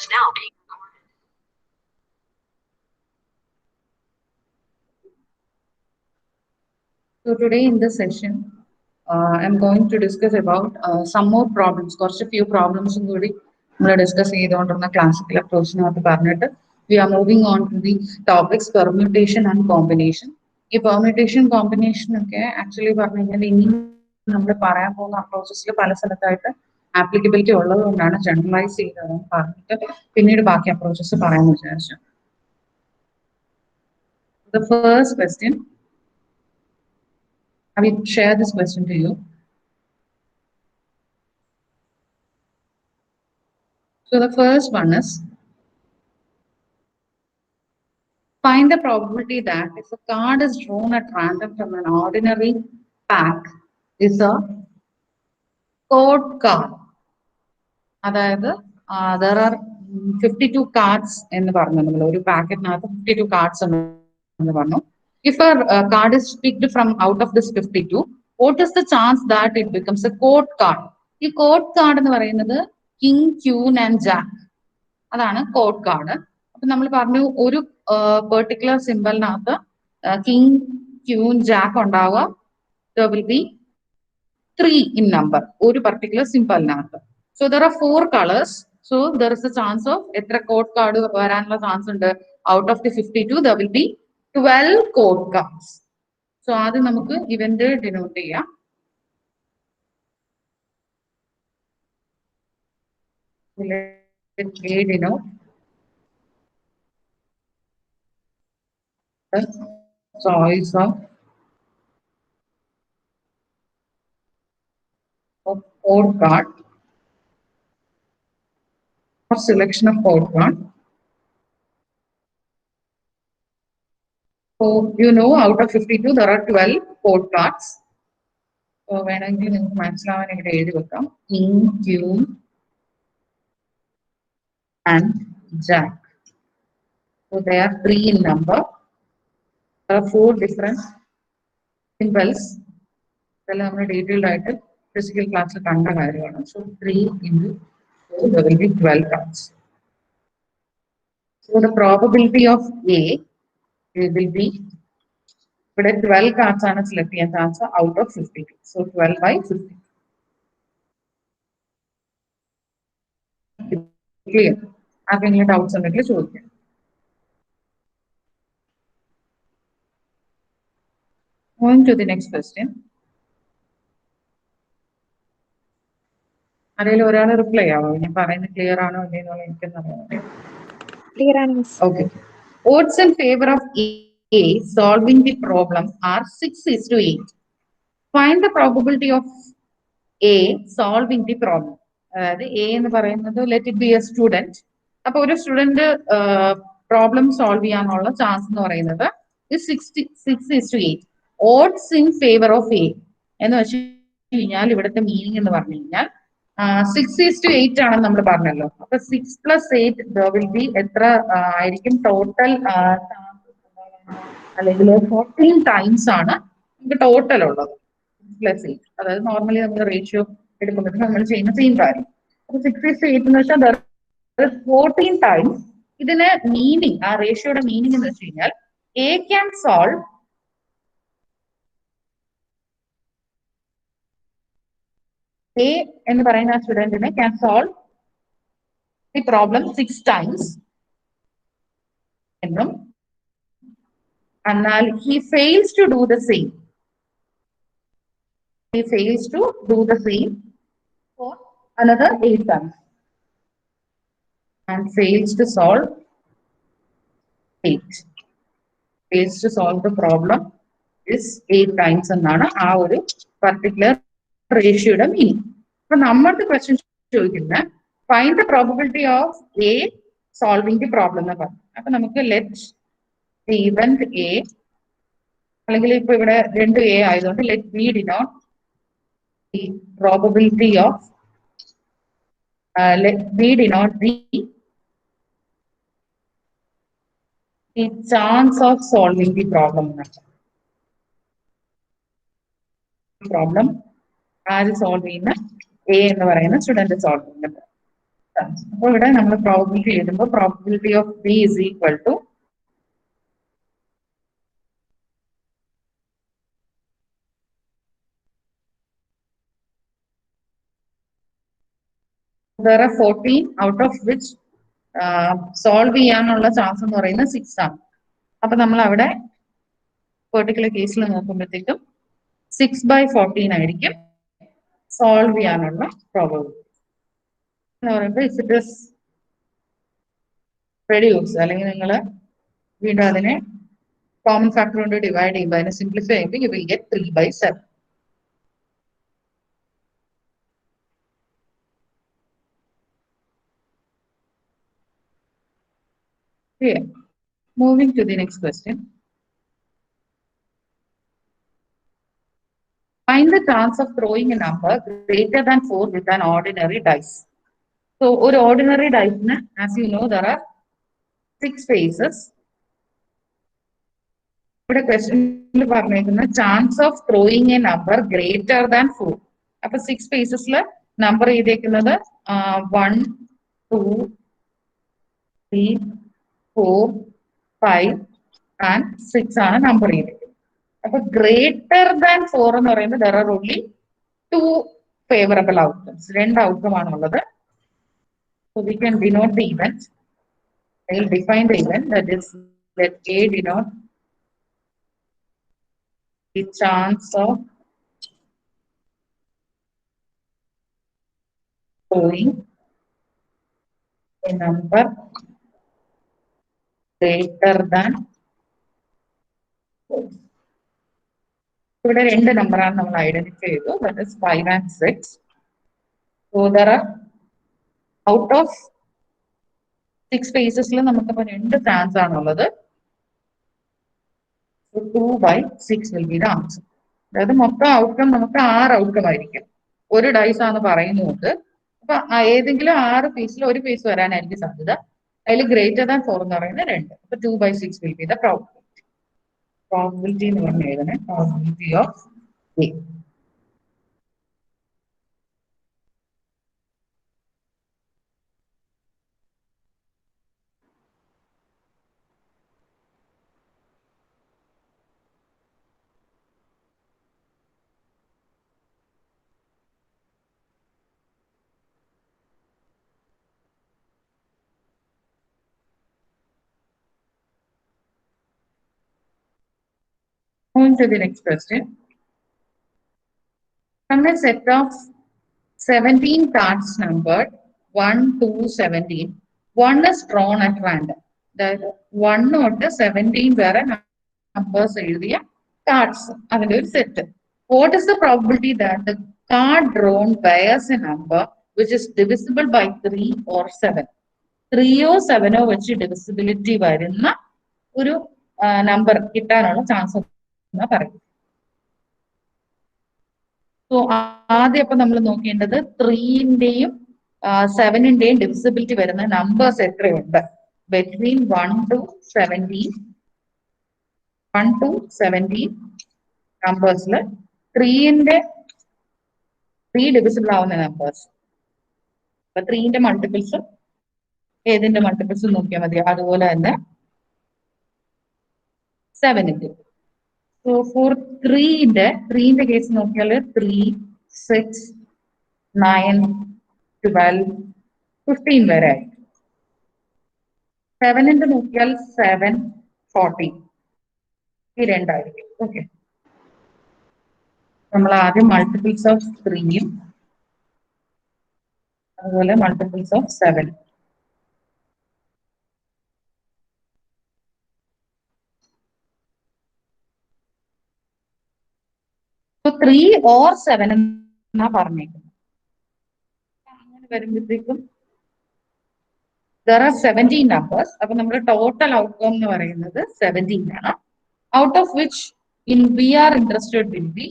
So today in this session, I'm going to discuss about some more problems. കുറച്ച് few problems കൂടി നമ്മൾ discuss ചെയ്തുകൊണ്ടിരുന്ന classical അപ്രോച്ചിനകത്ത് പറഞ്ഞിട്ട് we are moving on to the topics permutation and combination. ഈ permutation combination ഒക്കെ actually പറഞ്ഞു കഴിഞ്ഞാൽ ഇനി നമ്മൾ പറയാൻ പോകുന്ന അപ്രോച്ചസിൽ പല സ്ഥലത്തായിട്ട് ആപ്ലിക്കബിലിറ്റി ഉള്ളത് കൊണ്ടാണ് ജനറലൈസ് ചെയ്തത് പറഞ്ഞിട്ട് പിന്നീട് ബാക്കി അപ്രോച്ചസ് പറയാമെന്ന് വിചാരിച്ചു. The first question, I will share this question to you. So the first one is, find the probability that if a card is drawn at random from an ordinary pack is a code card. അതായത് there are 52 cards എന്ന് പറഞ്ഞു നമ്മൾ ഒരു പാക്കറ്റിനകത്ത് 52 cards എന്ന് പറഞ്ഞു. If a card is picked from out of this 52, what is the chance that it becomes a code card? ഈ code card എന്ന് പറയുന്നത് കിങ് ക്യൂൻ ആൻഡ് ജാക്ക്, അതാണ് കോഡ് കാർഡ്. അപ്പൊ നമ്മൾ പറഞ്ഞു ഒരു പെർട്ടിക്കുലർ സിമ്പലിനകത്ത് കിങ് ക്യൂൻ ജാക്ക് ഉണ്ടാവുക, there will be 3 in number ഒരു particular സിമ്പലിനകത്ത്. So there are 4 colors. So there is a chance of എത്ര കോഡ് കാർഡ് വരാനുള്ള ചാൻസ് ഉണ്ട്? Out of the 52 there will be 12 code cards. So ആദ്യം നമുക്ക് event denote ചെയ്യാം. A denote the choice of code card or selection of code card. So you know out of 52 there are 12 code cards. So വേണമെങ്കിൽ നിങ്ങൾക്ക് മനസ്സിലാവാനായിട്ട് എഴുതി വെക്കാം king queen and jack. So they are 3 in number. There are 4 different symbols. ഇതെല്ലാം നമ്മൾ detailed ആയിട്ട് physical ക്ലാസ്സിൽ കണ്ട കാര്യമാണ്. So 3 into 4, there will be 12 cards. So the probability of A will be, ഇവിടെ 12 cards ആണ് സെലക്ട് ചെയ്യാൻ chance out of 52. So 12 by 50. Clear? ആർക്കെങ്കിലും ഡൗട്ട്സ് ഉണ്ടെങ്കിൽ ചോദിക്കാം. Going to the next question. ആരെങ്കിലും ഒരാൾ റിപ്ലൈ ആവോ? ഞാൻ പറയുന്നത് ക്ലിയർ ആണോ അല്ലെന്നോ എനിക്കൊന്നറിയാം. Clear ആണ് miss. Okay. Odds in favor of A solving the problem are 6:8. Find the probability of A solving the problem. അതായത് A എന്ന് പറയുന്നത് let it be a student. അപ്പൊ ഒരു സ്റ്റുഡന്റ് പ്രോബ്ലം സോൾവ് ചെയ്യാനുള്ള ചാൻസ് എന്ന് പറയുന്നത് 6:8. Odds in favor of A എന്ന് വെച്ച് കഴിഞ്ഞാൽ ഇവിടുത്തെ മീനിങ് എന്ന് പറഞ്ഞു കഴിഞ്ഞാൽ 6:8 ആണെന്ന് നമ്മൾ പറഞ്ഞല്ലോ. അപ്പൊ 6 + 8 വിൽ ബി എത്ര ആയിരിക്കും ടോട്ടൽ അല്ലെങ്കിൽ 14 ടൈംസ് ആണ് നമുക്ക് ടോട്ടൽ ഉള്ളത് +8. അതായത് നോർമലി നമ്മൾ റേഷ്യോ എടുക്കുമ്പോഴത്തേക്കും നമ്മൾ ചെയ്യുന്ന സെയിം കാര്യം. അപ്പൊ 6:8 എന്ന് വെച്ചാൽ 14 ടൈംസ്. ഇതിന് മീനിങ്, ആ റേഷ്യോയുടെ മീനിങ് എന്ന് വെച്ച് കഴിഞ്ഞാൽ A can solve A എന്ന് പറയുന്ന സ്റ്റുഡന്റിനെ can solve the problem 6 times എന്നും എന്നാൽ he fails to do the same. He fails to do the same for another 8 times and fails to solve 8. Fails to solve the problem is 8 times എന്നാണ് ആ ഒരു particular റേഷ്യോയുടെ meaning. അപ്പൊ നമ്മളുടെ question ചോദിക്കുന്നത് find the probability of A solving the problem എന്ന് പറഞ്ഞു. അപ്പൊ നമുക്ക് ലെറ്റ് ദി ഇവന്റ് എ, അല്ലെങ്കിൽ ഇപ്പൊ ഇവിടെ 2 എ ആയതുകൊണ്ട് let be denote the probability of let B denote the chance of solving the problem. Problem ആര് സോൾവ് ചെയ്യുന്ന? എ എന്ന് പറയുന്ന സ്റ്റുഡന്റ് സോൾവ് ചെയ്യുന്നത്. അപ്പോൾ ഇവിടെ നമ്മൾ പ്രോബബിലിറ്റി എഴുതുമ്പോൾ probability of b is equal to there are 14 out of which solve ചെയ്യാനുള്ള ചാൻസ് എന്ന് പറയുന്നത് 6 ആണ്. അപ്പൊ നമ്മൾ അവിടെ പെർട്ടിക്കുലർ കേസിൽ നോക്കുമ്പോഴത്തേക്കും 6/14 ആയിരിക്കും സോൾവ് ചെയ്യാനുള്ള പ്രോബബിലിറ്റി എന്ന് പറയുമ്പോൾ ഇഫ് ഇറ്റ് ഇസ് റെഡ്യൂസ് അല്ലെങ്കിൽ നിങ്ങൾ വീണ്ടും അതിനെ കോമൺ ഫാക്ടർ കൊണ്ട് ഡിവൈഡ് ചെയ്യുമ്പോൾ അതിനെ സിംപ്ലിഫൈ ചെയ്യുമ്പോൾ you will get 3/7. Clear? Moving to the next question. Find the chance of throwing a number greater than 4 with an ordinary dice. So, ഒരു ordinary dice, as you know, there are 6 faces. ഇവിടെ ക്വസ്റ്റ്യനിൽ പറഞ്ഞേക്കുന്ന chance of throwing a number greater than 4. അപ്പൊ 6 ഫേസസിൽ number ചെയ്തേക്കുന്നത് 1, 2, 3, 4, 5 and 6 ആണ് number ചെയ്തേക്കുന്നത്. അപ്പൊ greater than 4 എന്ന് പറയുന്നത് there are only 2 favorable outcomes. 2 outcome ആണുള്ളത്. So we can denote the event. I will define the event, that is, let A denote the chance of throwing a number greater than 4. ഇവിടെ 2 നമ്പറാണ് നമ്മൾ identify ചെയ്തു, that is 5 and 6. So there are out of 6 ഫേസസിൽ നമുക്കിപ്പോൾ 2 chance ആണുള്ളത്. 2/6 will be the answer. അതായത് മൊത്തം outcome നമുക്ക് 6 outcome ആയിരിക്കും. ഒരു ഡൈസ് ആണ് പറയുന്നുണ്ട്. അപ്പൊ ഏതെങ്കിലും 6 പീസിൽ ഒരു പീസ് വരാനായിരിക്കും സാധ്യത. അതിൽ ഗ്രേറ്റർ ദാൻ 4 എന്ന് പറയുന്നത് 2. അപ്പൊ 2/6 will be the probability. Probability എന്ന് പറഞ്ഞ എഴുതണേ, probability of A. Moving to the next question. From a set of 17 cards numbered 1 to 17, one is drawn at random. That 1 തൊട്ട് 17 വരെ numbers എഴുതിയ cards അതിന്റെ ഒരു set. What is the probability that the card drawn bears a number which is divisible by 3 or 7? 3 or 7 വെച്ച് divisibility വരുന്ന ഒരു number കിട്ടാനുള്ള chance എന്നാ പറയും. സോ ആദ്യം അപ്പൊ നമ്മൾ നോക്കേണ്ടത് 3ന്റെയും 7ന്റെയും ഡിവിസിബിലിറ്റി വരുന്ന നമ്പേഴ്സ് എത്രയുണ്ട് ബിറ്റ്വീൻ 1 to 17 നമ്പേഴ്സിൽ 3 ഡിവിസിബിൾ ആവുന്ന നമ്പേഴ്സ്. അപ്പൊ 3ന്റെ മൾട്ടിപ്പിൾസ് ഏതിന്റെ മൾട്ടിപ്പിൾസ് നോക്കിയാൽ മതി. അതുപോലെ തന്നെ 7ന്റെ. So for 3ന്റെ കേസ് നോക്കിയാൽ 3, 6, 9, 12, 15 വരെ ആയി. 7ന്റെ നോക്കിയാൽ 7, 14 ഈ രണ്ടായിരിക്കും. ഓക്കെ, നമ്മൾ ആദ്യം മൾട്ടിപ്പിൾസ് ഓഫ് 3യും അതുപോലെ മൾട്ടിപ്പിൾസ് ഓഫ് 7. So 3 or 7 എന്നാ പറഞ്ഞേക്കുന്നത്. അങ്ങനെ വരുമ്പോഴത്തേക്കും there are 17 numbers. അപ്പൊ നമ്മുടെ ടോട്ടൽ ഔട്ട്കം എന്ന് പറയുന്നത് 17 ആണ്. Out of which we are interested will be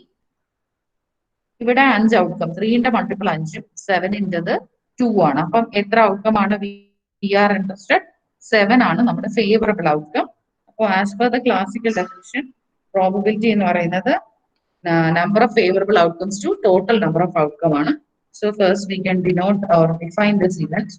ഇവിടെ 5 ഔട്ട്കം. 3ന്റെ മൾട്ടിപ്പിൾ 5ഉം 7ന്റേത് 2 ആണ്. അപ്പം എത്ര ഔട്ട്കം ആണ് we are interested? 7 ആണ് നമ്മുടെ ഫേവറബിൾ ഔട്ട്കം. അപ്പോൾ as per the classical definition probability എന്ന് പറയുന്നത് number of favorable outcomes to total number of outcome ആണ്. So first we can denote or define this event.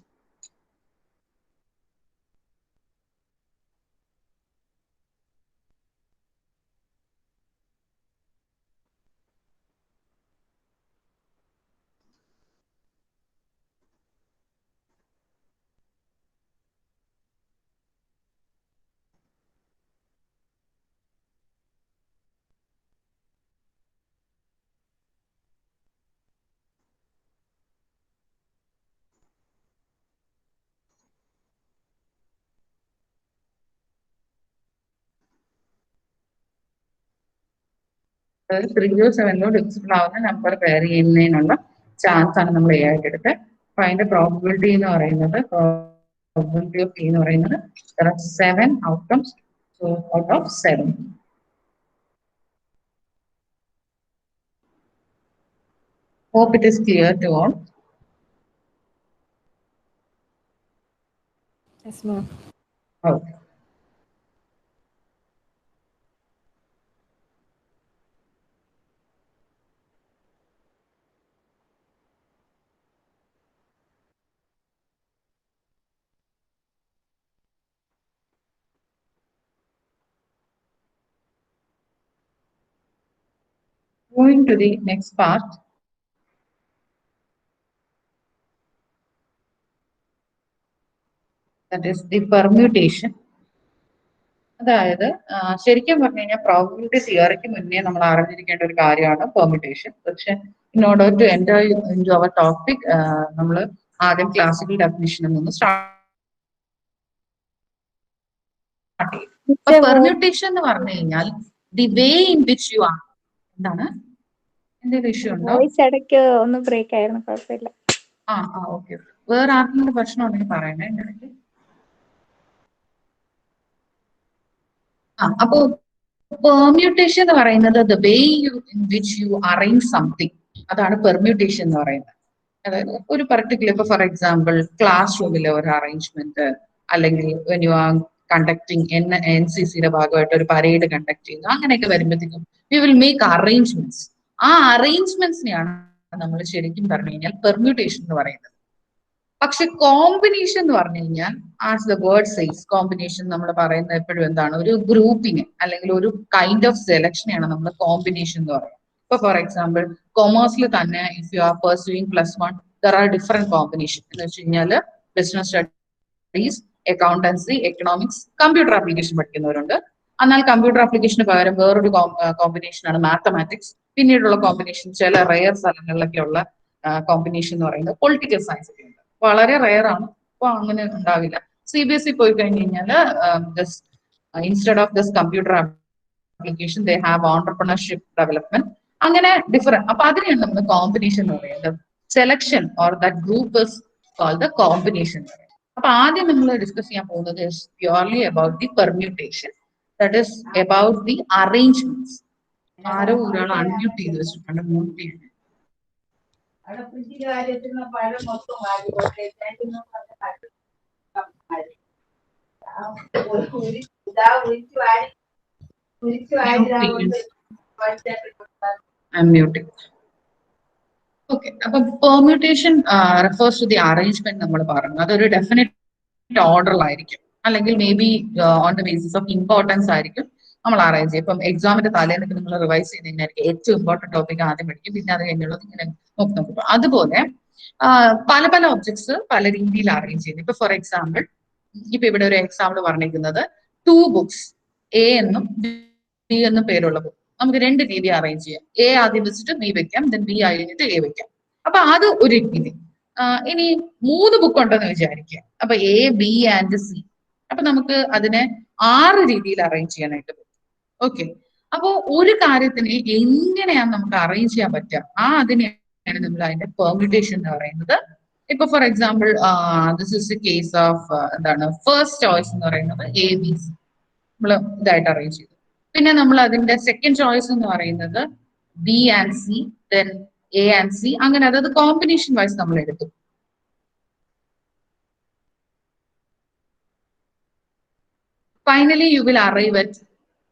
അതായത് 3 or 7 ഡിവിസിബിൾ ആവുന്ന number pair ചെയ്യുന്നതിനുള്ള chance ആണ് നമ്മൾ A ആയിട്ട് എടുത്തത്. അപ്പൊ അതിന്റെ പ്രോബിലിറ്റി എന്ന് പറയുന്നത് probability of A എന്ന് പറയുന്നത് 7 outcomes, so out of 7. Hope it is clear to all. Yes, ma'am. Okay. Going to the next part. That is the permutation. അതായത് ശരിക്കും പറഞ്ഞു കഴിഞ്ഞാൽ പ്രോബബിലിറ്റി തിയറിക്ക് മുന്നേ നമ്മൾ അറിഞ്ഞിരിക്കേണ്ട ഒരു കാര്യമാണ് പെർമ്യൂട്ടേഷൻ. പക്ഷെ in order to enter into our topic നമ്മൾ ആദ്യം ക്ലാസിക്കൽ ഡെഫിനിഷനിൽ നിന്ന് സ്റ്റാർട്ട് ചെയ്യും. അപ്പൊ പെർമ്യൂട്ടേഷൻ എന്ന് പറഞ്ഞു കഴിഞ്ഞാൽ the way in which you are എന്താണ് എന്തെങ്കിലും ഇഷ്യൂ ഉണ്ടോ? ഇടയ്ക്ക് ഒന്ന് ബ്രേക്ക് ആയിരുന്നു, കുഴപ്പമില്ല. ഓക്കെ. വേറെ ആർക്കെങ്കിലും പ്രശ്നം ഉണ്ടെങ്കിൽ പറയണേ എനിക്ക്. അപ്പോ പെർമ്യൂട്ടേഷൻ എന്ന് പറയുന്നത് the way in which you arrange something, അതാണ് പെർമ്യൂട്ടേഷൻ എന്ന് പറയുന്നത്. അതായത് ഒരു പർട്ടിക്കുലർ, ഇപ്പൊ ഫോർ എക്സാമ്പിൾ ക്ലാസ് റൂമിലെ ഒരു അറേഞ്ച്മെന്റ്, അല്ലെങ്കിൽ വെൻ യു ആർ കണ്ടക്ടിങ് NCCയുടെ ഭാഗമായിട്ട് ഒരു പരേഡ് കണ്ടക്ട് ചെയ്യുന്നു, അങ്ങനെയൊക്കെ വരുമ്പോഴത്തേക്കും വി വിൽ മേക്ക് അറേഞ്ച്മെന്റ്സ്. ആ അറേഞ്ച്മെന്റ്സിനെയാണ് നമ്മൾ ശരിക്കും പറഞ്ഞു കഴിഞ്ഞാൽ പെർമ്യൂട്ടേഷൻ എന്ന് പറയുന്നത്. പക്ഷെ കോമ്പിനേഷൻ എന്ന് പറഞ്ഞു കഴിഞ്ഞാൽ as the word size, combination നമ്മൾ പറയുന്നത് എപ്പോഴും എന്താണ്, ഒരു ഗ്രൂപ്പിങ് അല്ലെങ്കിൽ ഒരു കൈൻഡ് ഓഫ് സെലക്ഷനെയാണ് നമ്മൾ കോമ്പിനേഷൻ എന്ന് പറയുന്നത്. ഇപ്പൊ ഫോർ എക്സാമ്പിൾ കൊമേഴ്സിൽ തന്നെ if you are pursuing +1 there are different combination എന്ന് വെച്ച് കഴിഞ്ഞാൽ business studies, accountancy, economics, computer application പഠിക്കുന്നവരുണ്ട്. എന്നാൽ കമ്പ്യൂട്ടർ ആപ്ലിക്കേഷന് പകരം വേറൊരു കോമ്പിനേഷനാണ് മാത്തമാറ്റിക്സ്. പിന്നീടുള്ള കോമ്പിനേഷൻ ചില റെയർ സ്ഥലങ്ങളിലൊക്കെ ഉള്ള കോമ്പിനേഷൻ എന്ന് പറയുന്നത് പൊളിറ്റിക്കൽ സയൻസ് ഒക്കെ ഉണ്ട്. വളരെ റെയർ ആണ്, അപ്പൊ അങ്ങനെ ഉണ്ടാവില്ല. CBSE പോയി കഴിഞ്ഞ് കഴിഞ്ഞാൽ instead of this computer application they have entrepreneurship development, അങ്ങനെ ഡിഫറെന്റ്. അപ്പൊ അതിനെയാണ് നമ്മൾ കോമ്പിനേഷൻ എന്ന് പറയുന്നത്. Selection or that group is called the combination. അപ്പൊ ആദ്യം നമ്മൾ ഡിസ്കസ് ചെയ്യാൻ പോകുന്നത് is purely about the permutation, that is about the arrangements. ആരോ ഒരാൾ അൺമ്യൂട്ട് ചെയ്ത് വെച്ചിട്ടുണ്ട്, മ്യൂട്ട് ചെയ്യുന്നത്. I'm muting. Okay, അപ്പൊ permutation refers to the arrangement. നമ്മൾ പറഞ്ഞു അതൊരു ഡെഫിനറ്റ് ഓർഡറിലായിരിക്കും, അല്ലെങ്കിൽ may be on the basis of importance ആയിരിക്കും നമ്മൾ അറേഞ്ച് ചെയ്യും. ഇപ്പം എക്സാമിന്റെ തലേന്നൊക്കെ നിങ്ങൾ റിവൈസ് ചെയ്യുന്നതിനായിരിക്കും ഏറ്റവും ഇമ്പോർട്ടന്റ് ടോപ്പിക് ആദ്യം പഠിക്കും, പിന്നെ അത് കഴിഞ്ഞുള്ളത് ഇങ്ങനെ നോക്കും. അതുപോലെ പല പല ഒബ്ജക്ട്സ് പല രീതിയിൽ അറേഞ്ച് ചെയ്യുന്നു. ഇപ്പൊ ഫോർ എക്സാമ്പിൾ ഇപ്പൊ ഇവിടെ ഒരു എക്സാമ്പിൾ പറഞ്ഞിരിക്കുന്നത് 2 ബുക്സ്, A എന്നും B എന്നും പേരുള്ള ബുക്ക്. നമുക്ക് 2 രീതി അറേഞ്ച് ചെയ്യാം. A ആദ്യം വെച്ചിട്ട് B വെക്കാം, ദെൻ B കഴിഞ്ഞിട്ട് A വെക്കാം. അപ്പൊ അത് ഒരു രീതി. ഇനി 3 ബുക്ക് ഉണ്ടെന്ന് വിചാരിക്കുക. അപ്പൊ A, B ആൻഡ് C. അപ്പൊ നമുക്ക് അതിനെ 6 രീതിയിൽ അറേഞ്ച് ചെയ്യാനായിട്ട് പറ്റും. ഓക്കെ, അപ്പോ ഒരു കാര്യത്തിന് എങ്ങനെയാണ് നമുക്ക് അറേഞ്ച് ചെയ്യാൻ പറ്റുക, അതിനെയാണ് നമ്മൾ അതിന്റെ പെർമ്യൂട്ടേഷൻ എന്ന് പറയുന്നത്. ഇപ്പൊ for example this is A case of എന്താണ്, ഫസ്റ്റ് ചോയ്സ് എന്ന് പറയുന്നത് ABC നമ്മൾ ഇതായിട്ട് അറേഞ്ച് ചെയ്തു. പിന്നെ നമ്മൾ അതിന്റെ സെക്കൻഡ് ചോയ്സ് എന്ന് പറയുന്നത് B and C, then A and C, അങ്ങനെ അതായത് കോമ്പിനേഷൻ വൈസ് നമ്മൾ എടുത്തു. Finally you will arrive at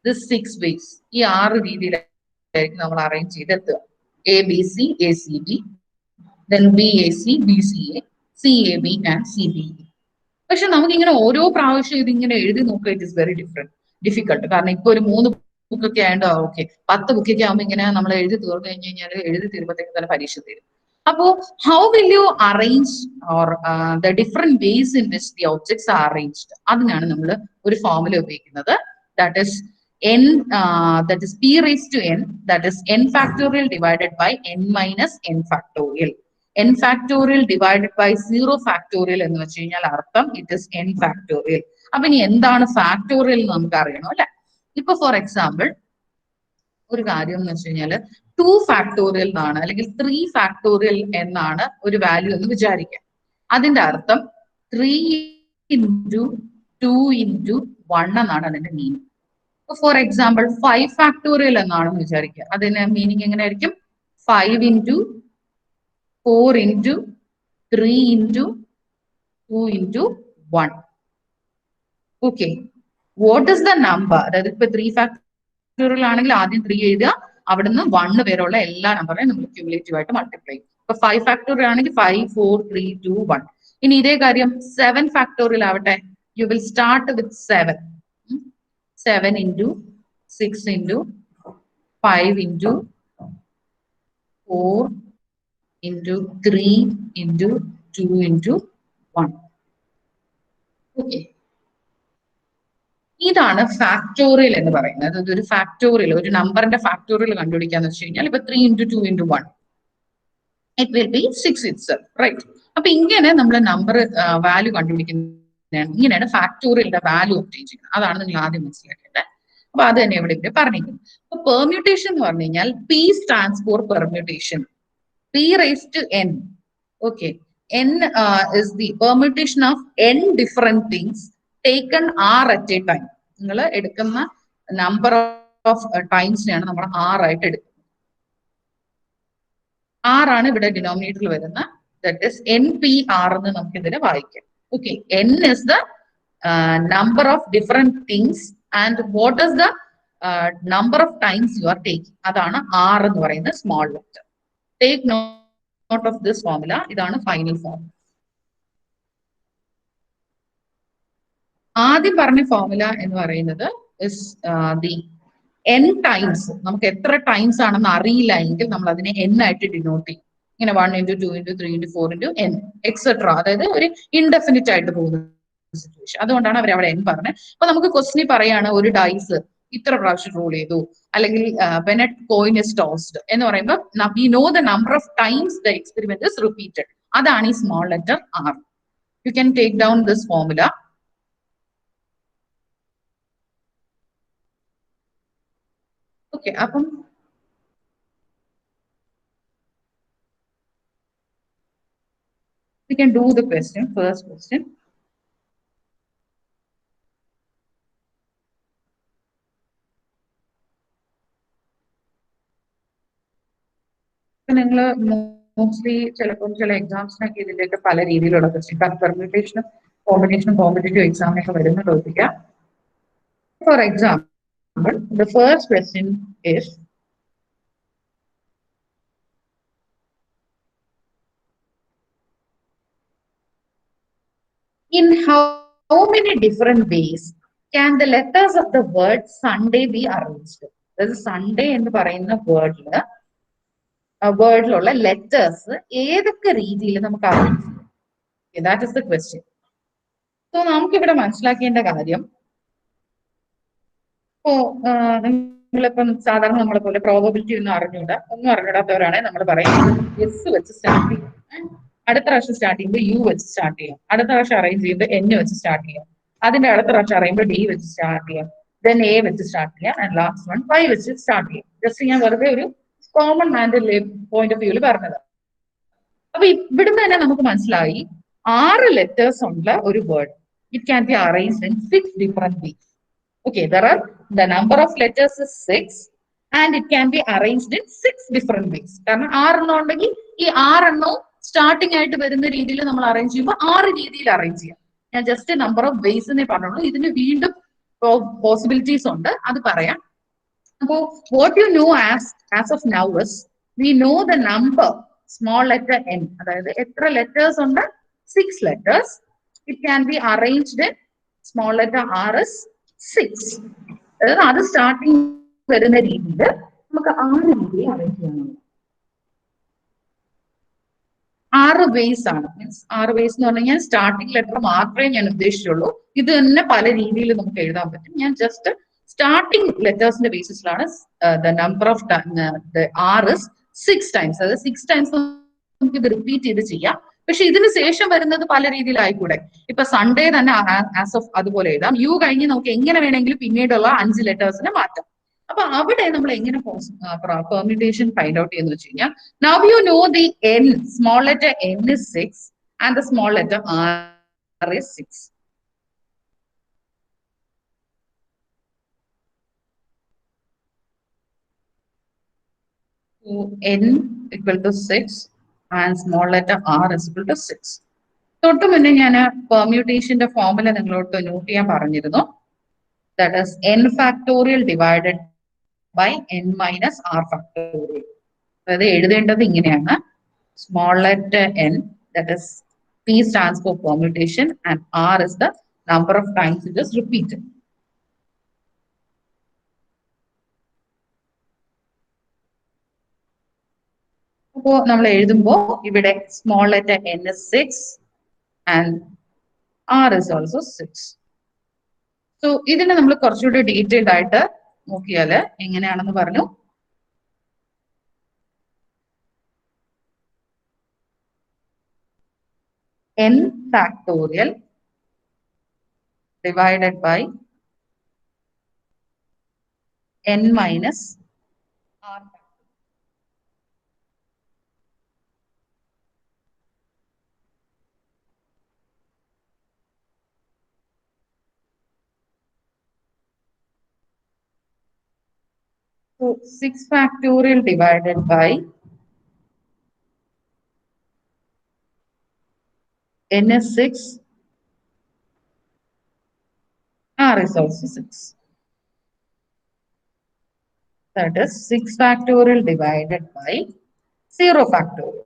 this 6 ways. ഈ 6 രീതിയിലായിരിക്കും നമ്മൾ arrange ചെയ്തെത്തുക. ABC, ACB, then BAC, BCA, CAB and CBE. പക്ഷെ നമുക്കിങ്ങനെ ഓരോ പ്രാവശ്യം ഇതിങ്ങനെ എഴുതി നോക്കുക, ഇറ്റ് ഇസ് വെരി ഡിഫിക്കൾട്ട്. കാരണം ഇപ്പൊ ഒരു 3 ബുക്കൊക്കെ ആയതുകൊണ്ട് ഓക്കെ, 10 ബുക്കൊക്കെ ആകുമ്പോൾ ഇങ്ങനെ നമ്മൾ എഴുതി തീർന്നു കഴിഞ്ഞ് കഴിഞ്ഞാൽ എഴുതി തീരുമ്പോഴത്തേക്ക് തന്നെ പരീക്ഷ തരും. അപ്പോ how will you arrange or the different ways in which the objects R arranged, അതിനാണ് നമ്മൾ ഒരു ഫോർമുല ഉപയോഗിക്കുന്നത്. That is that is P raised to n, that is n factorial divided by n minus n factorial. n factorial divided by 0 factorial എന്ന് വെച്ച് കഴിഞ്ഞാൽ അർത്ഥം it is n factorial. അപ്പൊ ഇനി എന്താണ് ഫാക്ടോറിയൽ എന്ന് നമുക്ക് അറിയണം അല്ലെ. ഇപ്പൊ ഫോർ എക്സാമ്പിൾ ഒരു കാര്യം എന്ന് വെച്ച് കഴിഞ്ഞാൽ 2 ഫാക്ടോറിയൽ എന്നാണ് അല്ലെങ്കിൽ 3 ഫാക്ടോറിയൽ എന്നാണ് ഒരു വാല്യൂ എന്ന് വിചാരിക്കാം. അതിന്റെ അർത്ഥം 3 into 2 into 1 എന്നാണ് അതിന്റെ മീനിങ്. ഫോർ എക്സാമ്പിൾ 5 ഫാക്ടോറിയൽ എന്നാണെന്ന് വിചാരിക്കുക. അതിന്റെ മീനിങ് എങ്ങനെയായിരിക്കും? 5 into 4 into 3 into 2 into 1. Okay, what is the number? അതായത് ഇപ്പൊ 3 ഫാക്ടോറിയൽ ആണെങ്കിൽ ആദ്യം 3 എഴുതുക, അവിടുന്ന് 1 വരെയുള്ള എല്ലാ നമ്പറിനെയും നമ്മൾ ക്യൂമുലേറ്റീവ് ആയിട്ട് മൾട്ടിപ്ലൈ ചെയ്യും. ഇപ്പൊ 5 ഫാക്ടോറിയൽ ആണെങ്കിൽ 5, 4, 3, 2, 1. ഇനി ഇതേ കാര്യം 7 ഫാക്ടോറിയൽ ആവട്ടെ, you will start with 7. 7 into 6 into 5 into 4 into 3 into 2 into 1. Okay, ഇതാണ് ഫാക്ടോറിയൽ എന്ന് പറയുന്നത്. അതൊരു ഫാക്ടോറിയൽ, ഒരു നമ്പറിന്റെ ഫാക്ടോറിയൽ കണ്ടുപിടിക്കാന്ന് വെച്ച് കഴിഞ്ഞാൽ ഇപ്പൊ 3 into 2 into 1, it will be 6 itself, right? അപ്പൊ ഇങ്ങനെ നമ്മൾ നമ്പർ വാല്യൂ കണ്ടുപിടിക്കുന്ന, ഇങ്ങനെയാണ് ഫാക്ടോറിയലിന്റെ വാല്യൂ ഒബ്റ്റെയിൻ ചെയ്യുന്നത്. അതാണ് നിങ്ങൾ ആദ്യം മനസ്സിലാക്കേണ്ടത്. അപ്പൊ അത് തന്നെ ഇവിടെ പറഞ്ഞിരിക്കുന്നു. അപ്പൊ പെർമ്യൂട്ടേഷൻ എന്ന് പറഞ്ഞു കഴിഞ്ഞാൽ P stands for permutation, P raised to n. Okay, n is the permutation of n different things taken r at a time. നിങ്ങൾ എടുക്കുന്ന നമ്പർ ഓഫ് ടൈംസിനെയാണ് നമ്മൾ r ആയിട്ട് എടുക്കുന്നത്. r ആണ് ഇവിടെ ഡിനോമിനേറ്ററിൽ വരുന്ന, ദാറ്റ് ഇസ് NPR എന്ന് നമുക്ക് ഇതിനെ വായിക്കാം. Okay, n is the number of different things and what is the number of times you are taking. അതാണ് r എന്ന് പറയുന്ന small letter. Take note of this formula. ഇതാണ് ഫൈനൽ ഫോം. ആദ്യം പറഞ്ഞ ഫോർമുല എന്ന് പറയുന്നത് ഇസ് ദി n ടൈംസ്. നമുക്ക് എത്ര ടൈംസ് ആണെന്ന് അറിയില്ല എങ്കിൽ നമ്മൾ അതിനെ n ആയിട്ട് ഡിനോട്ട് ചെയ്യും. ഇങ്ങനെ 1 into 2 into 3 into 4 into n etcetera. അതായത് ഒരു ഇൻഡെഫിനിറ്റ് ആയിട്ട് പോകുന്ന സിറ്റുവേഷൻ. അതുകൊണ്ടാണ് അവർ അവിടെ n പറഞ്ഞത്. അപ്പൊ നമുക്ക് ക്വസ്റ്റ്യൻ പറയാണ് ഒരു ഡൈസ് ഇത്ര പ്രാവശ്യം റോൾ ചെയ്തു, അല്ലെങ്കിൽ when a coin is tossed എന്ന് പറയുമ്പോൾ we know the number of times the experiment is repeated. അതാണ് ഈ small letter r. You can take down this formula. Okay, അപ്പം we can do the question, first question. നിങ്ങൾ mostly ചിലപ്പോൾ ചില എക്സാംസിനൊക്കെ ഇതിന്റെയൊക്കെ പല രീതിയിലുള്ള ക്വസ്റ്റ്യൻ, പെർമ്യൂട്ടേഷനും കോമ്പിനേഷനും കോമ്പറ്റേറ്റീവ് എക്സാമിനൊക്കെ വരുന്ന ടോപ്പിക്കാം. For example, the first question is, in how many different ways can the letters of the word Sunday be arranged? അതായത് സൺഡേ എന്ന് പറയുന്ന വേർഡിലുള്ള ലെറ്റേഴ്സ് ഏതൊക്കെ രീതിയിൽ നമുക്ക് അറേഞ്ച് ചെയ്യാം? That is the question. So നമുക്കിവിടെ മനസ്സിലാക്കേണ്ട കാര്യം, ഇപ്പോ നിങ്ങളിപ്പം സാധാരണ നമ്മളെ പോലെ പ്രോബബിലിറ്റി ഒന്നും അറിഞ്ഞൂടാത്തവരാണെങ്കിൽ നമ്മൾ പറയും എസ് വെച്ച് സ്റ്റാർട്ട് ചെയ്യും, അടുത്ത പ്രാവശ്യം സ്റ്റാർട്ട് ചെയ്യുമ്പോൾ യു വെച്ച് സ്റ്റാർട്ട് ചെയ്യാം, അടുത്ത പ്രാവശ്യം അറേഞ്ച് ചെയ്യുമ്പോൾ എൻ വെച്ച് സ്റ്റാർട്ട് ചെയ്യാം, അതിന്റെ അടുത്ത പ്രാവശ്യം അറിയുമ്പോൾ ഡി വെച്ച് സ്റ്റാർട്ട് ചെയ്യാം, ദെൻ എ വെച്ച് സ്റ്റാർട്ട് ചെയ്യാം, ആൻഡ് ലാസ്റ്റ് വൺ വൈ വെച്ച് സ്റ്റാർട്ട് ചെയ്യാം. ജസ്റ്റ് ഞാൻ വെറുതെ ഒരു കോമൺ മാൻ്റെ പോയിന്റ് ഓഫ് വ്യൂവിൽ പറഞ്ഞത്. അപ്പൊ ഇവിടുന്ന് തന്നെ നമുക്ക് മനസ്സിലായി 6 ലെറ്റേഴ്സ് ഉള്ള ഒരു word, it can be arranged in 6 different vase. Okay, the number of letters is 6 and it can be arranged in 6 different ways. കാരണം 6 എണ്ണം ഉണ്ടെങ്കിൽ ഈ 6 എണ്ണവും സ്റ്റാർട്ടിംഗ് ആയിട്ട് വരുന്ന രീതിയിൽ നമ്മൾ അറേഞ്ച് ചെയ്യുമ്പോൾ 6 രീതിയിൽ അറേഞ്ച് ചെയ്യാം. ഞാൻ ജസ്റ്റ് നമ്പർ ഓഫ് വേസ് എന്നേ പറഞ്ഞുള്ളൂ, ഇതിന് വീണ്ടും പോസിബിലിറ്റീസ് ഉണ്ട്, അത് പറയാം. അപ്പോ what you know as of now is we know the number small letter n, അതായത് എത്ര ലെറ്റേഴ്സ് ഉണ്ട്? 6 letters. It can be arranged in small letter r is 6. അതായത് അത് സ്റ്റാർട്ടിങ് വരുന്ന രീതിയിൽ നമുക്ക് 6 രീതിയിൽ അറേഞ്ച് ചെയ്യാനുള്ളത്. 6 വേസ് ആണ്. മീൻസ് 6 വേസ് എന്ന് പറഞ്ഞു കഴിഞ്ഞാൽ സ്റ്റാർട്ടിംഗ് ലെറ്റർ മാത്രമേ ഞാൻ ഉദ്ദേശിച്ചുള്ളൂ. ഇത് തന്നെ പല രീതിയിൽ നമുക്ക് എഴുതാൻ പറ്റും. ഞാൻ ജസ്റ്റ് സ്റ്റാർട്ടിംഗ് ലെറ്റേഴ്സിന്റെ ബേസിസിലാണ് the number of r is 6 times. അതായത് 6 times നമുക്ക് ഇത് റിപ്പീറ്റ് ചെയ്ത് ചെയ്യാം. പക്ഷെ ഇതിന് ശേഷം വരുന്നത് പല രീതിയിലായിക്കൂടെ. ഇപ്പൊ സൺഡേ തന്നെ ആസ് ഓഫ് അതുപോലെ എഴുതാം. യു കഴിഞ്ഞ് നമുക്ക് എങ്ങനെ വേണമെങ്കിലും പിന്നീടുള്ള 5 ലെറ്റേഴ്സിനെ മാറ്റാം. അപ്പൊ അവിടെ നമ്മൾ എങ്ങനെ പെർമ്യൂട്ടേഷൻ ഫൈൻഡ് ഔട്ട് ചെയ്യുന്ന വെച്ച് കഴിഞ്ഞാൽ, now you know the n, small letter n is 6 and the small letter r is 6. So n equal to 6 and small letter r is equal to 6. തൊട്ട് മുന്നേ ഞാൻ പെർമ്യൂട്ടേഷന്റെ ഫോർമുല നിങ്ങളോട് നോട്ട് ചെയ്യാൻ പറഞ്ഞിരുന്നു. That is n factorial divided by n minus r factorial. അതായത് എഴുതേണ്ടത് ഇങ്ങനെയാണ്. Small letter n, that is p stands for permutation and r is the number of times it is repeated. അപ്പോ നമ്മൾ എഴുതുമ്പോൾ ഇവിടെ small letter n is 6 and r is also 6. So ഇതിനെ നമ്മൾ കുറച്ചുകൂടി ഡീറ്റെയിൽഡ് ആയിട്ട് നോക്കിയാൽ എങ്ങനെയാണെന്ന് പറഞ്ഞു. n factorial divided by n minus r. So 6 factorial divided by n is 6, r is also 6. That is 6 factorial divided by 0 factorial.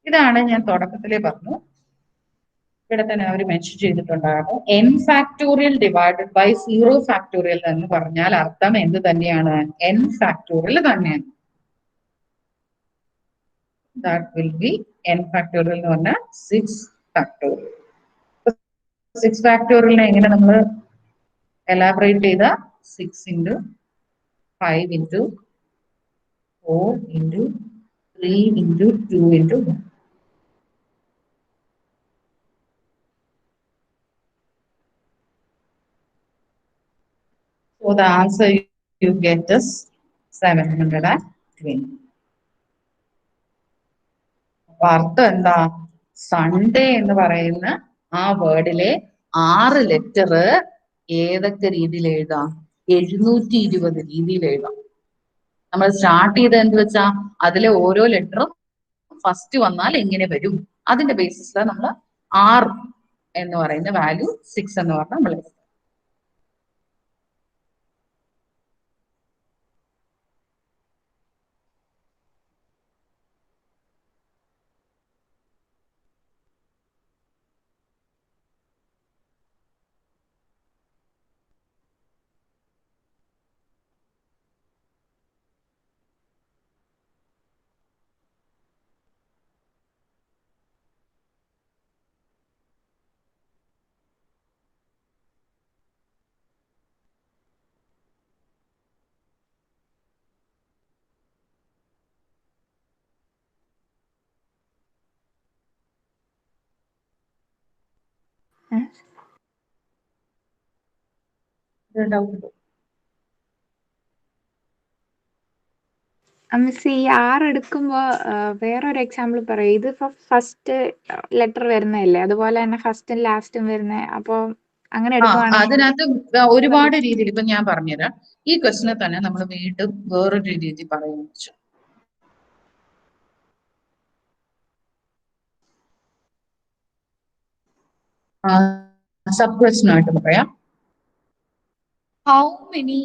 ഇതാണ് ഞാൻ തുടക്കത്തിലേ പറഞ്ഞു. ഇവിടെ തന്നെ അവർ മെൻഷൻ ചെയ്തിട്ടുണ്ടാകും. n factorial divided by 0 factorial എന്ന് പറഞ്ഞാൽ അർത്ഥം എന്ത് തന്നെയാണ്? n factorial തന്നെയാണ്. That will be n factorial എന്ന് പറഞ്ഞാൽ 6 factorial. 6 factorial എങ്ങനെ നമ്മൾ എലാബറേറ്റ് ചെയ്ത 6 into 5 into 4 into 3 into 2 into 1. So the answer you get is 720. അപ്പൊ അർത്ഥം എന്താ? സൺഡേ എന്ന് പറയുന്ന ആ വേർഡിലെ 6 ലെറ്റർ ഏതൊക്കെ രീതിയിൽ എഴുതാം? 720 രീതിയിൽ എഴുതാം. നമ്മൾ സ്റ്റാർട്ട് ചെയ്ത് എന്ത് വെച്ചാ അതിലെ ഓരോ ലെറ്ററും ഫസ്റ്റ് വന്നാൽ എങ്ങനെ വരും, അതിന്റെ ബേസിസിലാണ് നമ്മൾ r എന്ന് പറയുന്ന വാല്യൂ 6 എന്ന് പറഞ്ഞാൽ നമ്മൾ ഡൗട്ട്. മിസ് ഈ ആർ എടുക്കുമ്പോ വേറൊരു എക്സാമ്പിൾ പറയും. ഇത് ഫസ്റ്റ് ലെറ്റർ വരുന്നതല്ലേ, അതുപോലെ തന്നെ ഫസ്റ്റും ലാസ്റ്റും വരുന്ന. അപ്പൊ അങ്ങനെ എടുക്കുവാണെങ്കിൽ അതിനകത്ത് ഒരുപാട് രീതിയിൽ ഇപ്പൊ ഞാൻ പറഞ്ഞുതരാം. ഈ ക്വസ്റ്റിനെ തന്നെ നമ്മൾ വീണ്ടും വേറൊരു രീതി പറയുന്നു വെച്ചു. സബ് ക്വസ്റ്റ്യൻ ആയിട്ട് പറയാം. How many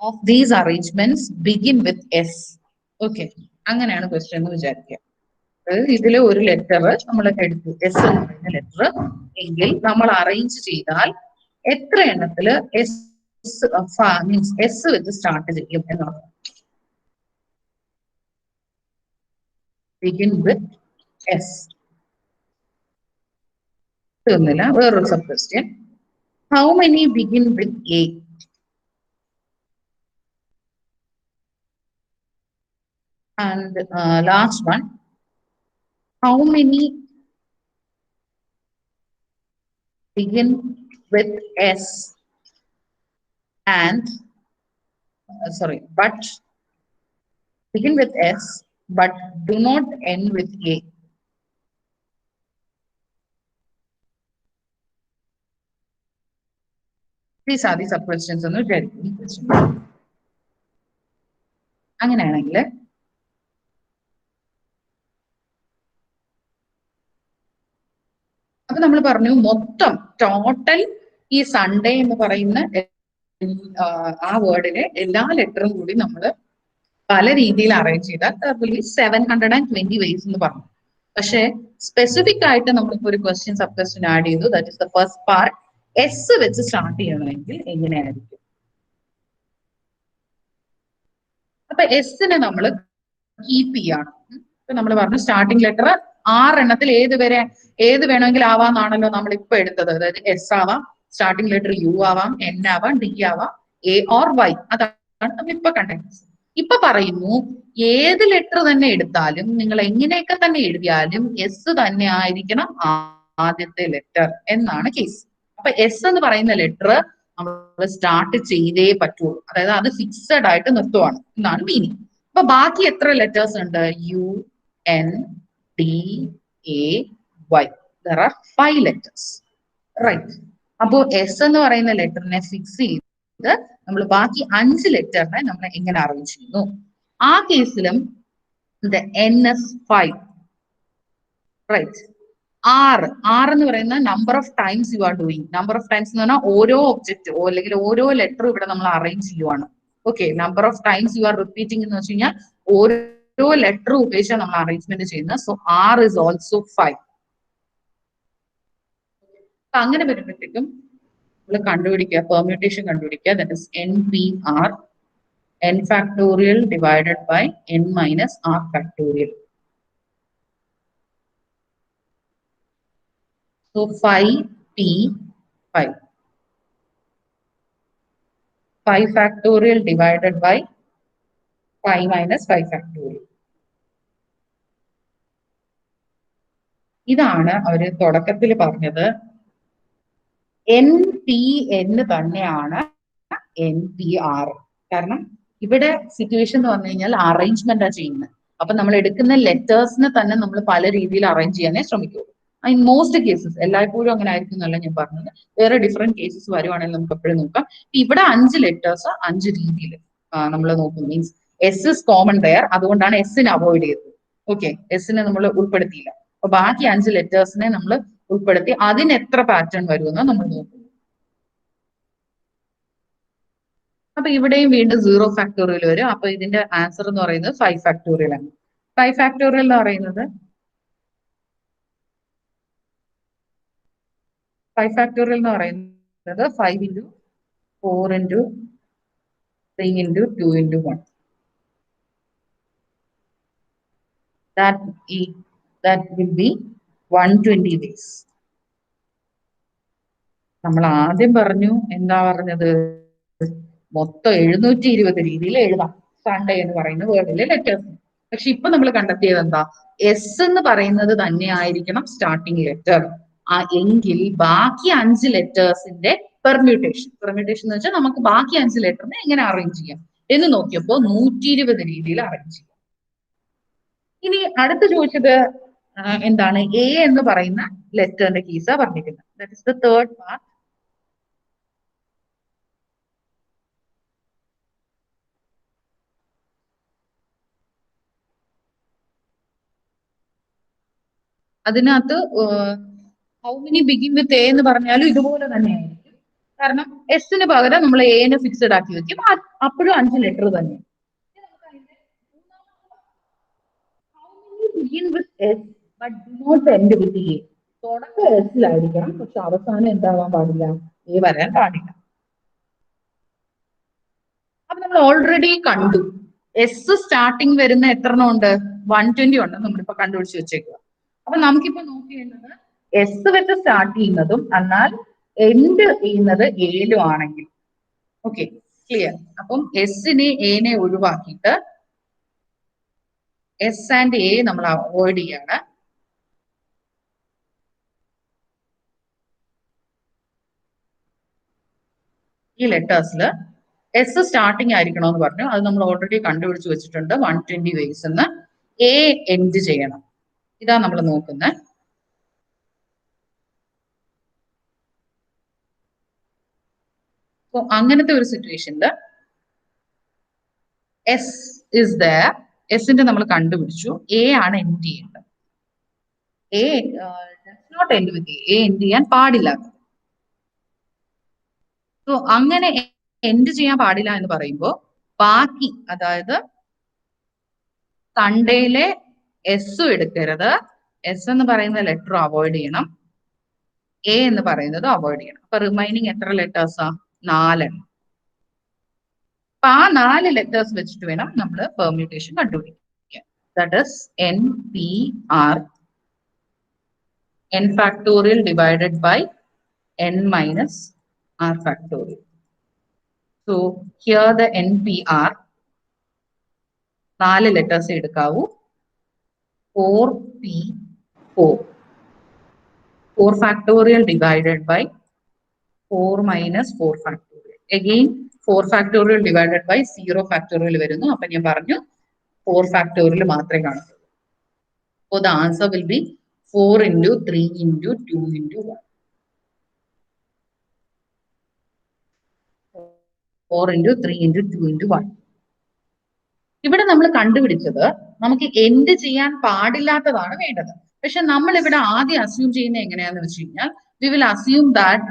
of these arrangements begin with S? Okay, അങ്ങനെയാണ് ക്വസ്റ്റ്യൻ എന്ന് വിചാരിക്കുക. അതായത് ഇതിലെ ഒരു ലെറ്റർ നമ്മൾ എടുത്തു, എസ് എന്ന് പറയുന്ന ലെറ്റർ എങ്കിൽ നമ്മൾ അറേഞ്ച് ചെയ്താൽ എത്ര എണ്ണത്തില് എസ് മീൻസ് എസ് വെച്ച് സ്റ്റാർട്ട് ചെയ്യും എന്നുള്ളത്. Begin with S. തീർന്നില്ല, വേറൊരു sub question. How many begin with A? And last one, how many begin with S and but begin with S, but do not end with A. These are the sub questions on the question. അങ്ങനെയാണെങ്കിൽ അപ്പൊ നമ്മൾ പറഞ്ഞു മൊത്തം total ഈ Sunday എന്ന് പറയുന്ന ആ വേർഡിലെ എല്ലാ ലെറ്ററും കൂടി നമ്മൾ പല രീതിയിൽ അറേഞ്ച് ചെയ്താൽ 720 ways എന്ന് പറഞ്ഞു. പക്ഷെ സ്പെസിഫിക് ആയിട്ട് നമ്മളിപ്പോ ഒരു ക്വസ്റ്റ്യൻ സബ് ക്വസ്റ്റ്യൻ ആഡ് ചെയ്തു. That is the first part. S വെച്ച് സ്റ്റാർട്ട് ചെയ്യണമെങ്കിൽ എങ്ങനെയായിരിക്കും? അപ്പൊ എസിനെ നമ്മൾ കീപ്പ് ചെയ്യണം. ഇപ്പൊ നമ്മൾ പറഞ്ഞു സ്റ്റാർട്ടിംഗ് ലെറ്റർ 6 എണ്ണത്തിൽ ഏത് വേണമെങ്കിൽ ആവാന്നാണല്ലോ നമ്മൾ ഇപ്പൊ എടുത്തത്. അതായത് എസ് ആവാം, സ്റ്റാർട്ടിംഗ് ലെറ്റർ യു ആവാം, എൻ ആവാം, ഡി ആവാം, എ ഓർ വൈ. അതാണ് നമ്മൾ ഇപ്പൊ കണ്ടത്. ഇപ്പൊ പറയുന്നു ഏത് ലെറ്റർ തന്നെ എടുത്താലും നിങ്ങൾ എങ്ങനെയൊക്കെ തന്നെ എഴുതിയാലും എസ് തന്നെ ആയിരിക്കണം ആദ്യത്തെ ലെറ്റർ എന്നാണ് കേസ്. അപ്പൊ എസ് എന്ന് പറയുന്ന ലെറ്റർ നമ്മൾ സ്റ്റാർട്ട് ചെയ്തേ പറ്റുള്ളൂ. അതായത് അത് ഫിക്സഡ് ആയിട്ട് നിർത്തുവാണ് എന്നാണ് മീനിങ്. അപ്പൊ ബാക്കി എത്ര ലെറ്റേഴ്സ് ഉണ്ട്? U, n, d, a, y. There are 5 letters. Right. അപ്പോ എസ് എന്ന് പറയുന്ന ലെറ്ററിനെ ഫിക്സ് ചെയ്ത് നമ്മൾ ബാക്കി 5 ലെറ്ററിനെ നമ്മൾ എങ്ങനെ അറേഞ്ച് ചെയ്യുന്നു? ആ കേസിലും NS5. റൈറ്റ്. 6 എന്ന് പറയുന്ന number of times you are doing. Number of times എന്ന് പറഞ്ഞാൽ ഓരോ ഒബ്ജക്റ്റ് അല്ലെങ്കിൽ ഓരോ ലെറ്റർ ഇവിടെ നമ്മൾ അറേഞ്ച് ചെയ്യുവാണ്. Okay, number of times you are repeating എന്ന് വെച്ച് കഴിഞ്ഞാൽ ഓരോ ലെറ്റർ ഉപയോഗിച്ചാണ് നമ്മൾ അറേഞ്ച്മെന്റ് ചെയ്യുന്നത്. So R is also 5. അങ്ങനെ വരുമ്പോഴത്തേക്കും നമ്മൾ കണ്ടുപിടിക്കുക, പെർമ്യൂട്ടേഷൻ കണ്ടുപിടിക്കുക. That is NPR, n factorial divided by n minus R factorial. So 5P5. 5 factorial divided by 5 minus 5 factorial. ഇതാണ് അവര് തുടക്കത്തിൽ പറഞ്ഞത്. NPN തന്നെയാണ് NPR. കാരണം ഇവിടെ സിറ്റുവേഷൻ എന്ന് പറഞ്ഞു കഴിഞ്ഞാൽ അറേഞ്ച്മെന്റ് ആ ചെയ്യുന്നത്. അപ്പൊ നമ്മൾ എടുക്കുന്ന ലെറ്റേഴ്സിനെ തന്നെ നമ്മൾ പല രീതിയിൽ അറേഞ്ച് ചെയ്യാനേ ശ്രമിക്കുള്ളൂ. ഇൻ മോസ്റ്റ് കേസസ്, എല്ലായ്പ്പോഴും അങ്ങനെ ആയിരിക്കും എന്നല്ല ഞാൻ പറഞ്ഞത്. വേറെ ഡിഫറെന്റ് കേസസ് വരുവാണെങ്കിൽ നമുക്ക് എപ്പോഴും നോക്കാം. ഇവിടെ 5 ലെറ്റേഴ്സ് 5 രീതിയിൽ നമ്മൾ നോക്കും. Means s is common there, അതുകൊണ്ടാണ് എസിനെ അവോയ്ഡ് ചെയ്തത്. ഓക്കെ, എസിനെ നമ്മൾ ഉൾപ്പെടുത്തിയില്ല. അപ്പൊ ബാക്കി 5 ലെറ്റേഴ്സിനെ നമ്മൾ ഉൾപ്പെടുത്തി അതിന് എത്ര പാറ്റേൺ വരുമെന്ന് നമ്മൾ നോക്കും. അപ്പൊ ഇവിടെയും വീണ്ടും 0 ഫാക്ടോറിയൽ വരും. അപ്പൊ ഇതിന്റെ ആൻസർ എന്ന് പറയുന്നത് 5 ഫാക്ടോറിയൽ ആണ്. 5 ഫാക്ടോറിയൽ എന്ന് പറയുന്നത് 5 ഫാക്ടോറിയൽ എന്ന് പറയുന്നത് 5 into 4 into 3 into 2 into 1. That will be 120 days. നമ്മൾ ആദ്യം പറഞ്ഞു, എന്താ പറഞ്ഞത്? മൊത്തം 720 രീതിയിൽ എഴുതാം സൺഡേ എന്ന് പറയുന്ന വേർഡിലെ ലെറ്റേഴ്സ്. പക്ഷെ ഇപ്പൊ നമ്മൾ കണ്ടെത്തിയത് എന്താ? എസ് എന്ന് പറയുന്നത് തന്നെ ആയിരിക്കണം സ്റ്റാർട്ടിങ് ലെറ്റർ. എങ്കിൽ ബാക്കി 5 ലെറ്റേഴ്സിന്റെ പെർമ്യൂട്ടേഷൻ എന്ന് വെച്ചാൽ നമുക്ക് ബാക്കി 5 ലെറ്ററിനെ എങ്ങനെ അറേഞ്ച് ചെയ്യാം എന്ന് നോക്കിയപ്പോ 120 രീതിയിൽ അറേഞ്ച് ചെയ്യാം. ഇനി അടുത്ത് ചോദിച്ചത് എന്താണ്? എ എന്ന് പറയുന്ന ലെറ്ററിന്റെ കേസാ പറഞ്ഞിരിക്കുന്നത്. That is the third part. അതിനകത്ത് how many begin with A എന്ന് പറഞ്ഞാലും ഇതുപോലെ തന്നെയായിരിക്കും. കാരണം എസിന് പകരം നമ്മൾ എനെ ഫിക്സഡ് ആക്കി വെക്കും. അപ്പോഴും 5 ലെറ്റർ തന്നെ. തുടക്കം എസിലായിരിക്കണം, പക്ഷെ അവസാനം എന്താവാൻ പാടില്ല? എ വരാൻ പാടില്ല. അപ്പൊ നമ്മൾ ഓൾറെഡി കണ്ടു എസ് സ്റ്റാർട്ടിങ് വരുന്ന എത്ര എണ്ണം ഉണ്ട്? 120 ഉണ്ട്. നമ്മളിപ്പോ കണ്ടുപിടിച്ച് വെച്ചേക്കുക. അപ്പൊ നമുക്കിപ്പോ നോക്കിയേണ്ടത് എസ് വെച്ച് സ്റ്റാർട്ട് ചെയ്യുന്നതും എന്നാൽ എൻഡ് ചെയ്യുന്നത് എയിലും ആണെങ്കിൽ. Okay, clear. അപ്പം എസിനെ എനെ ഒഴിവാക്കിയിട്ട് എസ് ആൻഡ് എ നമ്മൾ അവോയ്ഡ് ചെയ്യാണ്. ഈ ലെറ്റേഴ്സിൽ എസ് സ്റ്റാർട്ടിങ് ആയിരിക്കണമെന്ന് പറഞ്ഞു. അത് നമ്മൾ ഓൾറെഡി കണ്ടുപിടിച്ച് വെച്ചിട്ടുണ്ട്. 120 വേസ് എന്ന് എ എൻഡ് ചെയ്യണം. ഇതാ നമ്മൾ നോക്കുന്നത്. അങ്ങനത്തെ ഒരു സിറ്റുവേഷനിൽ എസ് ഇസ് ദർ, എസിന്റെ നമ്മൾ കണ്ടുപിടിച്ചു, എ ആണ് എൻഡ് ചെയ്യേണ്ടത്. A not end with a end ചെയ്യാൻ പാടില്ല. സോ അങ്ങനെ എൻഡ് ചെയ്യാൻ പാടില്ല എന്ന് പറയുമ്പോൾ ബാക്കി, അതായത് സൺഡേയിലെ എസ് എടുക്കരുത്. എസ് എന്ന് പറയുന്ന ലെറ്റർ അവോയ്ഡ് ചെയ്യണം. എ എന്ന് പറയുന്നത് അവോയ്ഡ് ചെയ്യണം. അപ്പൊ റിമൈനിങ് എത്ര ലെറ്റേഴ്സാ? 4. അപ്പൊ ആ 4 ലെറ്റേഴ്സ് വെച്ചിട്ട് വേണം നമ്മൾ പെർമ്യൂട്ടേഷൻ കണ്ടുപിടിക്കാൻ. That is n p r, n factorial divided by n minus r factorial. So here the NPR 4 letters എടുക്കാവൂ. 4P4. 4 factorial divided by 4 minus 4 factorial. Again 4 factorial divided by 0 factorial വരുന്നു. അപ്പൊ ഞാൻ പറഞ്ഞു 4 factorial മാത്രമേ കാണുള്ളൂ. So the answer will be 4 into 3 into 2 into 1. 4 into 3 into 2 into 1. ഇവിടെ നമ്മൾ കണ്ടുപിടിച്ചത് നമുക്ക് എൻഡ് ചെയ്യാൻ പാടില്ലാത്തതാണ് വേണ്ടത്. പക്ഷെ നമ്മൾ ഇവിടെ ആദ്യം അസ്യൂം ചെയ്യുന്നത് എങ്ങനെയാന്ന് വെച്ച് കഴിഞ്ഞാൽ, we will assume that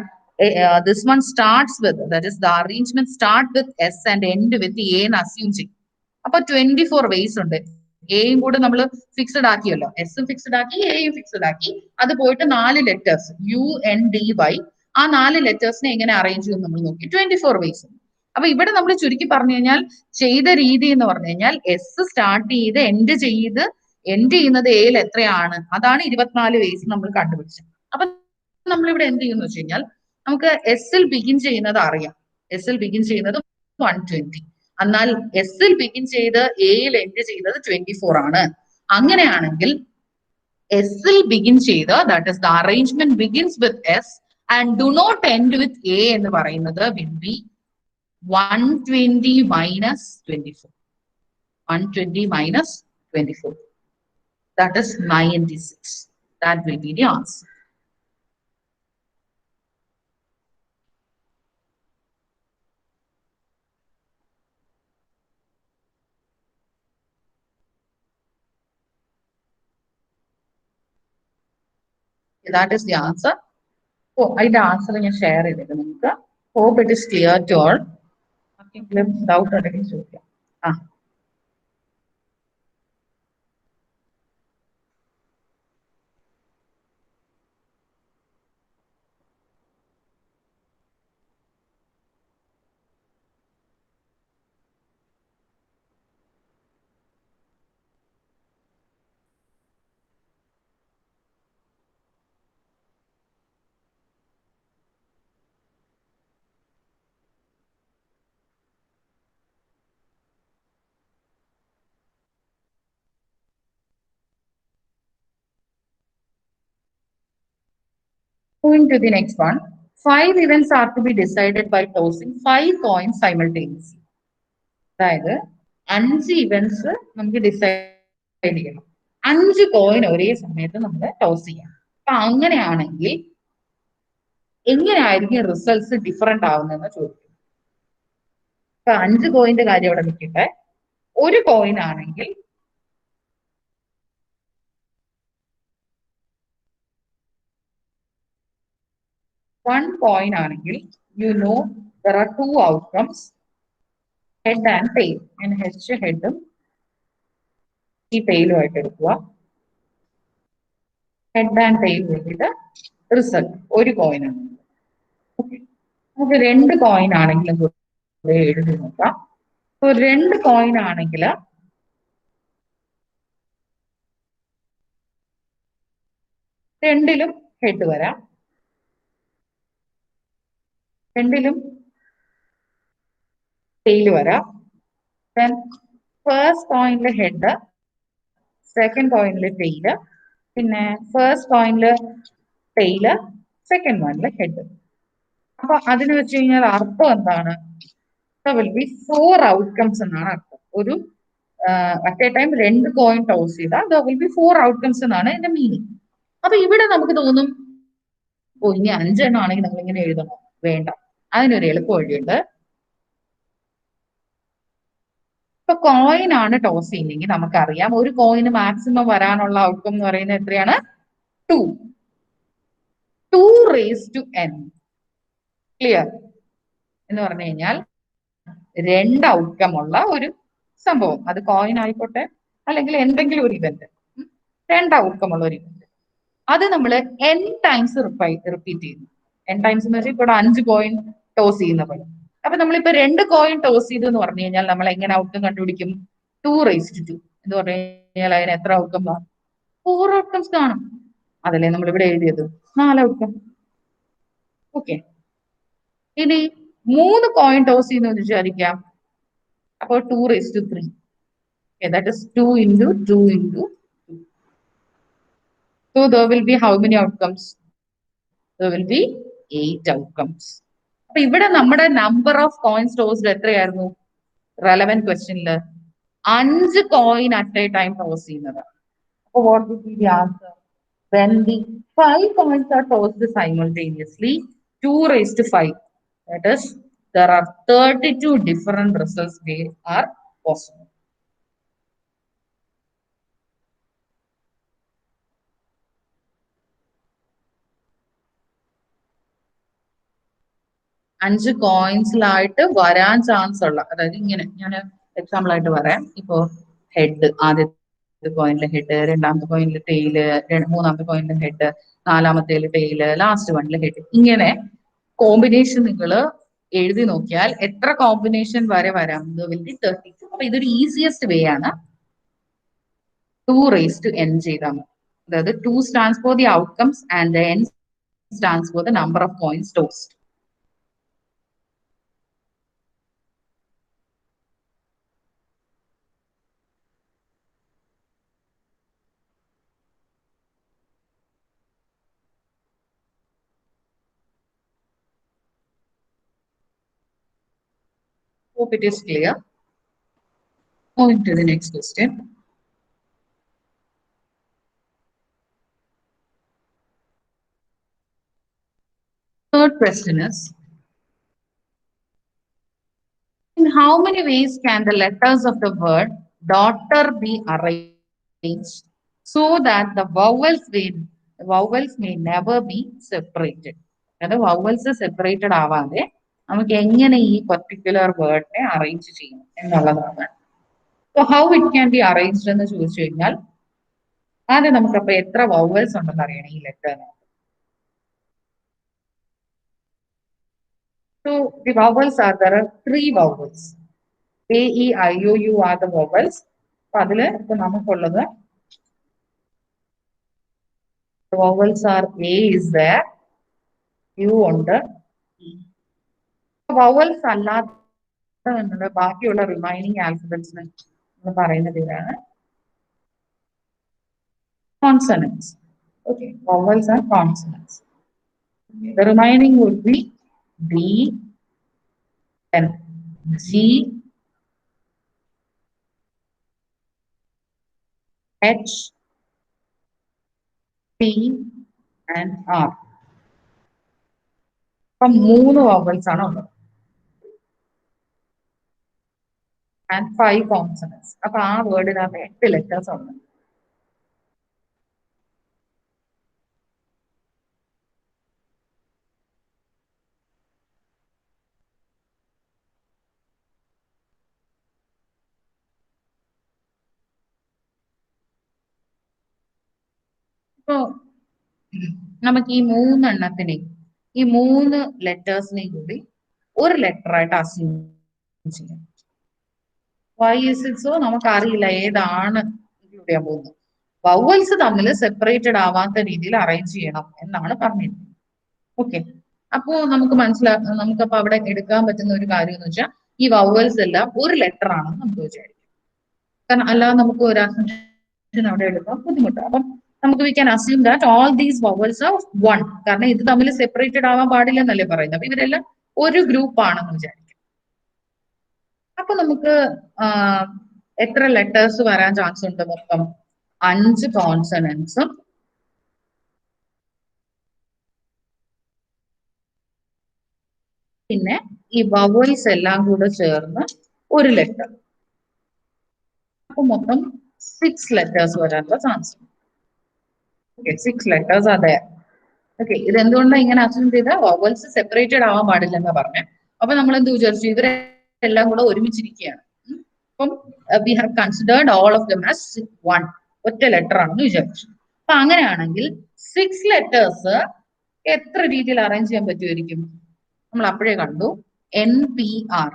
this one starts with, that is the arrangement start with S and end with A എന്ന് അസ്യൂം ചെയ്യും. അപ്പൊ 24 വേസ് ഉണ്ട്. എയും കൂടെ നമ്മൾ ഫിക്സഡ് ആക്കിയല്ലോ, എസും ഫിക്സഡ് ആക്കി, എയും ഫിക്സഡ് ആക്കി. അത് പോയിട്ട് 4 ലെറ്റേഴ്സ് UNDY, ആ 4 ലെറ്റേഴ്സിനെ എങ്ങനെ അറേഞ്ച് ചെയ്യും നമ്മൾ നോക്കി. 24 വേസ്. അപ്പൊ ഇവിടെ നമ്മൾ ചുരുക്കി പറഞ്ഞു കഴിഞ്ഞാൽ ചെയ്ത രീതി എന്ന് പറഞ്ഞു കഴിഞ്ഞാൽ എസ് സ്റ്റാർട്ട് ചെയ്ത് എൻഡ് ചെയ്യുന്നത് എയിൽ എത്രയാണ്, അതാണ് 24 വേസ് നമ്മൾ കണ്ടുപിടിച്ചത്. അപ്പൊ നമ്മൾ ഇവിടെ എന്ത് ചെയ്യുന്നു വെച്ച് കഴിഞ്ഞാൽ, നമുക്ക് എസിൽ ബിഗിൻ ചെയ്യുന്നത് അറിയാം. എസിൽ ബിഗിൻ ചെയ്യുന്നത് 120. എന്നാൽ എസിൽ ബിഗിൻ ചെയ്ത് എയിൽ എൻഡ് ചെയ്യുന്നത് 24 ആണ്. അങ്ങനെയാണെങ്കിൽ എസിൽ ബിഗിൻ ചെയ്ത്, that is the arrangement begins with s and do not end with A എന്ന് പറയുന്നത് will be 120 minus 24. 120 minus 24. That is 96. That will be the answer. That is the answer. Oh, I the answer in share it. Hope it is clear to all. Doubt or Moving to the next one. 5 events are to be decided by tossing 5 coins simultaneously. അതായത് 5 events നമുക്ക് decide ചെയ്യണം. 5 coin ഒരേ സമയത്ത് നമ്മൾ toss ചെയ്യാം. അപ്പൊ അങ്ങനെയാണെങ്കിൽ എങ്ങനെയായിരിക്കും റിസൾട്ട്സ് ഡിഫറെന്റ് ആവുന്നതെന്ന് ചോദിക്കും. ഇപ്പൊ 5 കോയിന്റെ കാര്യം അവിടെ നിൽക്കട്ടെ. ഒരു കോയിൻ ആണെങ്കിൽ one coin ആണെങ്കിൽ, you know there are 2 outcomes, head and tail. And ഹെഡും ഈ tailum ആയിട്ട് എടുക്കുക. ഹെഡ് ആൻഡ് ടെയിൽ വേണ്ടിയിട്ട് റിസൾട്ട് ഒരു കോയിൻ ആണ്. നമുക്ക് 2 കോയിൻ ആണെങ്കിലും എഴുതി നോക്കാം. 2 കോയിൻ ആണെങ്കിൽ രണ്ടിലും ഹെഡ് വരാം, രണ്ടിലും ടെയില് വരാം. ഫസ്റ്റ് കോയിനിലെ ഹെഡ്, സെക്കൻഡ് കോയിനിലെ ടെയില്, പിന്നെ ഫസ്റ്റ് കോയിനില് ടെയില്, സെക്കൻഡ് കോയിനിലെ ഹെഡ്. അപ്പൊ അതിന് വെച്ച് കഴിഞ്ഞാൽ അർത്ഥം എന്താണ്? there will be 4 outcomes എന്നാണ് അർത്ഥം. ഒരു at A time 2 coin toss ചെയ്താൽ there will be 4 outcomes എന്നാണ് ഇതിന്റെ മീനിങ്. അപ്പൊ ഇവിടെ നമുക്ക് തോന്നും ഓ ഇനി 5 എണ്ണം ആണെങ്കിൽ നമ്മൾ ഇങ്ങനെ എഴുതണോ? വേണ്ട. അതിനൊരു എളുപ്പ വഴിയുണ്ട്. ഇപ്പൊ കോയിൻ ആണ് ടോസ് ചെയ്യുന്നെങ്കിൽ നമുക്കറിയാം ഒരു കോയിന് മാക്സിമം വരാനുള്ള ഔട്ട്കം എന്ന് പറയുന്നത് എത്രയാണ്? 2. 2 raised to n. ക്ലിയർ എന്ന് പറഞ്ഞു കഴിഞ്ഞാൽ 2 ഔട്ട്കം ഉള്ള ഒരു സംഭവം. അത് കോയിൻ ആയിക്കോട്ടെ അല്ലെങ്കിൽ എന്തെങ്കിലും ഒരു ഇവന്റ്. 2 ഔട്ട്കം ഉള്ള ഒരു ഇവന്റ്. അത് നമ്മൾ n ടൈംസ് റിപ്പീറ്റ് ചെയ്യുന്നു. n ടൈംസ് എന്ന് വെച്ചാൽ ഇവിടെ 5 കോയിൻ ടോസ് ചെയ്യുന്ന പോലെ. അപ്പൊ നമ്മളിപ്പോ 2 കോയിൻ ടോസ് ചെയ്തു എന്ന് പറഞ്ഞു കഴിഞ്ഞാൽ നമ്മൾ എങ്ങനെ ഔട്ട്കം കണ്ടുപിടിക്കും? 2 raised to 2 എന്ന് പറഞ്ഞു കഴിഞ്ഞാൽ അതിന് എത്ര ഔട്ട്കം കാണും? 4 ഔട്ട്കംസ് കാണും. അതല്ലേ നമ്മൾ ഇവിടെ എഴുതിയത്? 4 ഔട്ട്കം. ഓക്കെ. ഇനി 3 കോയിൻ ടോസ് ചെയ്യുന്നു വിചാരിക്കാം. അപ്പോൾ 2 raised to 3. Okay, that is 2 into 2 into 2. So there will be how many outcomes? There will be 8 outcomes. അപ്പൊ ഇവിടെ നമ്മുടെ നമ്പർ ഓഫ് കോയിൻസ് ടോസ്ഡ് എത്രയായിരുന്നു? റെലവന്റ് ക്വസ്റ്റ്യനിൽ 5 coin at A time toss ചെയ്യുന്നത്. അപ്പൊ what will be the answer? When the 5 coins are tossed simultaneously, 2 raised to 5. That is, there are 32 different results there are possible. അഞ്ച് കോയിൻസിലായിട്ട് വരാൻ chance ഉള്ള, അതായത് ഇങ്ങനെ ഞാൻ എക്സാമ്പിൾ ആയിട്ട് പറയാം. ഇപ്പോ ഹെഡ്, ആദ്യത്തെ കോയിനിലെ ഹെഡ്, രണ്ടാമത്തെ കോയിനിലെ ടെയില്, മൂന്നാമത്തെ കോയിനിലെ ഹെഡ്, നാലാമത്തേല് ടെയില്, ലാസ്റ്റ് വണ്ണിലെ ഹെഡ്. ഇങ്ങനെ കോമ്പിനേഷൻ നിങ്ങൾ എഴുതി നോക്കിയാൽ എത്ര കോമ്പിനേഷൻ വരെ വരാം? 32. അപ്പൊ ഇതൊരു ഈസിയസ്റ്റ് വേ ആണ്. 2 raised to n ചെയ്താൽ മതി. അതായത് 2 stands for the outcomes and the n stands for the number of coins tossed. Hope it is clear. Moving to the next question. Third question is, in how many ways can the letters of the word daughter be arranged so that the vowels may never be separated? അതായത് vowels separated ആവാതെ നമുക്ക് എങ്ങനെ ഈ particular വേർഡിനെ arrange ചെയ്യും എന്നുള്ളതാണ്. So how it can be arranged എന്ന് ചോദിച്ചു കഴിഞ്ഞാൽ ആദ്യം നമുക്കപ്പോ എത്ര വവൽസ് ഉണ്ടെന്ന് അറിയണം ഈ ലെറ്ററിന്. So the vowels are, there are 3 vowels. A, E, I, O, U are the vowels. അപ്പൊ അതില് ഇപ്പൊ നമുക്കുള്ളത് vowels are A is there, U ഉണ്ട്, E. vowels അല്ലാത്ത ബാക്കിയുള്ള റിമൈനിങ് ആൽഫബറ്റ്സിന് എന്ന് പറയുന്ന പേരാണ് consonants. Okay, vowels are consonants. The remaining would be B, then G, H, T and R. അപ്പം 3 vowels ആണ് ഉള്ളത് and 5 consonants. അപ്പൊ ആ വേർഡിനകത്ത് 8 ലെറ്റേഴ്സ് ഉണ്ട്. ഇപ്പോ നമുക്ക് ഈ 3 എണ്ണത്തിനെയും ഈ 3 ലെറ്റേഴ്സിനെയും കൂടി ഒരു ലെറ്റർ ആയിട്ട് അസ്യൂം ചെയ്യാം. Why is it so? നമുക്കറിയില്ല ഏതാണ് ഇൻക്ലൂഡ് ചെയ്യാൻ പോകുന്നത്. വവൽസ് തമ്മിൽ സെപ്പറേറ്റഡ് ആവാത്ത രീതിയിൽ അറേഞ്ച് ചെയ്യണം എന്നാണ് പറഞ്ഞിരുന്നത്. ഓക്കെ, അപ്പോ നമുക്ക് നമുക്കപ്പോ അവിടെ എടുക്കാൻ പറ്റുന്ന ഒരു കാര്യം എന്ന് വെച്ചാൽ ഈ വവൽസ് എല്ലാം ഒരു ലെറ്റർ ആണെന്ന് നമുക്ക് വിചാരിക്കാം. കാരണം അല്ലാതെ നമുക്ക് ഒരു അസംഷൻ അവിടെ എടുക്കാൻ ബുദ്ധിമുട്ടാണ്. അപ്പം നമുക്ക് we can assume that all these vowels are 1. കാരണം ഇത് തമ്മിൽ സെപ്പറേറ്റഡ് ആവാൻ പാടില്ലെന്നല്ലേ പറയുന്നത്. അപ്പൊ ഇവരെല്ലാം ഒരു ഗ്രൂപ്പ് ആണെന്ന് വിചാരിക്കും. അപ്പൊ നമുക്ക് എത്ര ലെറ്റേഴ്സ് വരാൻ ചാൻസ് ഉണ്ട്? മൊത്തം 5 കോൺസണൻസും പിന്നെ ഈ വവൽസ് എല്ലാം കൂടെ ചേർന്ന് ഒരു ലെറ്റർ. അപ്പൊ മൊത്തം 6 ലെറ്റേഴ്സ് വരാനുള്ള ചാൻസ്. ഓക്കെ, 6 ലെറ്റേഴ്സ് അതെ. ഓക്കെ, ഇത് എന്തുകൊണ്ടാണ് ഇങ്ങനെ അസ്യൂം ചെയ്ത? വവൽസ് സെപ്പറേറ്റഡ് ആവാൻ പാടില്ലെന്ന് പറഞ്ഞു. അപ്പൊ നമ്മൾ എന്ത് വിചാരിച്ചു? ഇവരെല്ലാം കൂടെ ഒരുമിച്ചിരിക്കുകയാണ്. അപ്പം we have considered all of them as one, ഒറ്റ ലെറ്റർ ആണെന്ന് വിചാരിച്ചു. അപ്പൊ അങ്ങനെയാണെങ്കിൽ 6 ലെറ്റേഴ്സ് എത്ര രീതിയിൽ അറേഞ്ച് ചെയ്യാൻ പറ്റുമായിരിക്കും? നമ്മൾ അപ്പോഴേ കണ്ടു NPR.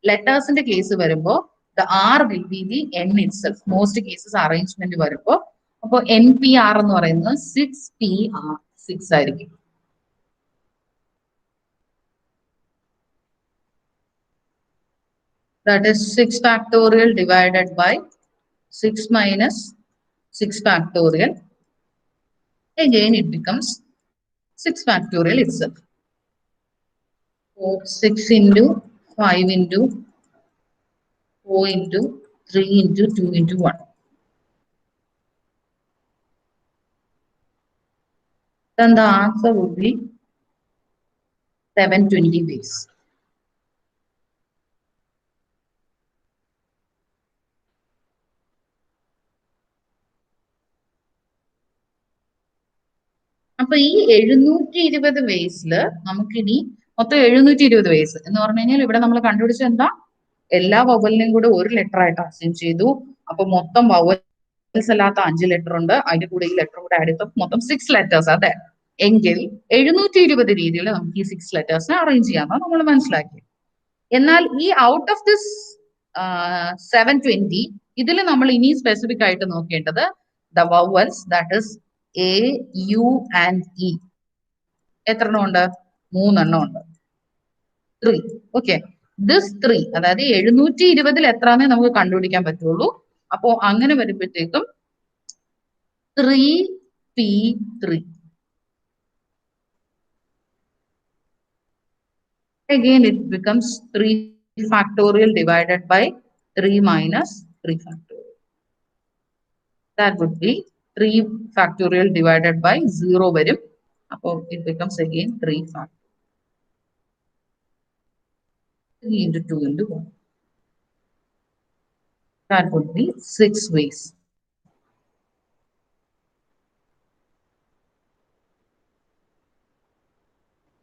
ലെറ്റേഴ്സിന്റെ കേസ് വരുമ്പോ the r will be the n itself. Most cases arrangement വരുമ്പോ അപ്പൊ NPR എന്ന് പറയുന്നത് 6PR, 6 ആയിരിക്കും. That is 6 factorial divided by 6 minus 6 factorial. Again it becomes 6 factorial itself. So 6 into 5 into 4 into 3 into 2 into 1. Then the answer would be 720 ways. അപ്പൊ ഈ 720 വേസില് നമുക്കിനി മൊത്തം 720 vase എന്ന് പറഞ്ഞു കഴിഞ്ഞാൽ ഇവിടെ നമ്മൾ കണ്ടുപിടിച്ചത് എന്താ? എല്ലാ വവലിനെയും കൂടെ ഒരു ലെറ്റർ ആയിട്ട് അസ്യൂം ചെയ്തു. അപ്പൊ മൊത്തം വവൽസ് അല്ലാത്ത 5 ലെറ്റർ ഉണ്ട്. അതിന്റെ കൂടെ ഈ ലെറ്റർ കൂടെ ആഡ് ചെയ്തപ്പോൾ മൊത്തം 6 ലെറ്റേഴ്സ്. അതെ, എങ്കിൽ 720 രീതിയിൽ നമുക്ക് ഈ 6 ലെറ്റേഴ്സിനെ അറേഞ്ച് ചെയ്യാമെന്ന് നമ്മൾ മനസ്സിലാക്കി. എന്നാൽ ഈ ഔട്ട് ഓഫ് ദിസ് 720 ഇതിൽ നമ്മൾ ഇനി സ്പെസിഫിക് ആയിട്ട് നോക്കേണ്ടത് the vowels, that is A, U and E. എത്ര എണ്ണം ഉണ്ട്? 3 എണ്ണം ഉണ്ട്. 3. ഓക്കെ, ദിസ് 3 അതായത് 720 എത്രയാണെന്നേ നമുക്ക് കണ്ടുപിടിക്കാൻ പറ്റുള്ളൂ. അപ്പോ അങ്ങനെ വരുമ്പോഴത്തേക്കും 3P3. Again it becomes 3 factorial divided by 3 minus 3 factorial. That would be 3 factorial divided by 0 varum. It becomes again 3 factorial. 3 into 2 into 1. That would be 6 ways.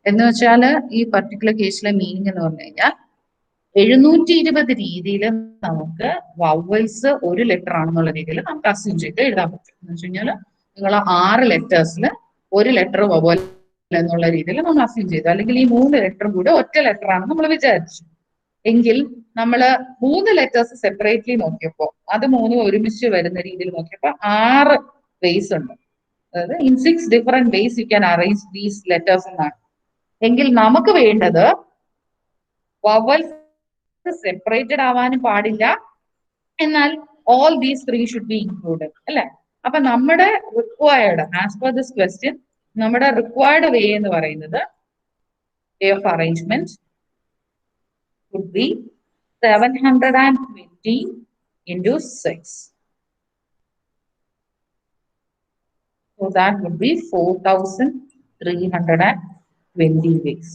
എന്ന് വെച്ചാൽ ഈ പർട്ടിക്കുലർ കേസിലെ മീനിങ് എന്ന് പറഞ്ഞു കഴിഞ്ഞാൽ 720 രീതിയിൽ നമുക്ക് വവൽസ് ഒരു ലെറ്റർ ആണെന്നുള്ള രീതിയിൽ നമുക്ക് അസ്യൂം ചെയ്ത് എഴുതാൻ പറ്റും. എന്ന് വെച്ച് കഴിഞ്ഞാൽ നിങ്ങൾ 6 ലെറ്റേഴ്സിൽ ഒരു ലെറ്റർ വവൽ എന്നുള്ള രീതിയിൽ നമ്മൾ അസ്യൂം ചെയ്തു. അല്ലെങ്കിൽ ഈ 3 ലെറ്ററും കൂടെ ഒറ്റ ലെറ്റർ ആണെന്ന് നമ്മൾ വിചാരിച്ചു. എങ്കിൽ നമ്മൾ 3 ലെറ്റേഴ്സ് സെപ്പറേറ്റ്ലി നോക്കിയപ്പോൾ അത് 3 ഒരുമിച്ച് വരുന്ന രീതിയിൽ നോക്കിയപ്പോൾ 6 വേസ് ഉണ്ട്. അതായത് in 6 different vase you can arrange these letters എന്നാണ്. എങ്കിൽ നമുക്ക് വേണ്ടത് വവൽസ് സെപ്പറേറ്റഡ് ആവാനും പാടില്ല, എന്നാൽ all these 3 should be included അല്ലെ? അപ്പൊ നമ്മുടെ required as per this question നമ്മുടെ റിക്വയർഡ് വേ എന്ന് പറയുന്നത് way of arrangement would be 720 into 6. So that would be 4,320 ways.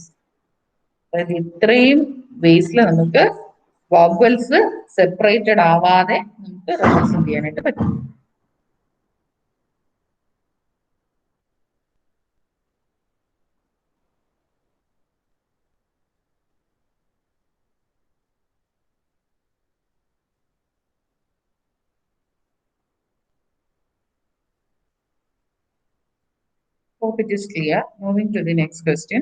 അതായത് ഇത്രയും വേസിൽ നമുക്ക് വവൽസ് സെപ്പറേറ്റഡ് ആവാതെ നമുക്ക് റെപ്രസെന്റ് ചെയ്യാനായിട്ട് പറ്റും. Hope it is clear. Moving to the next question.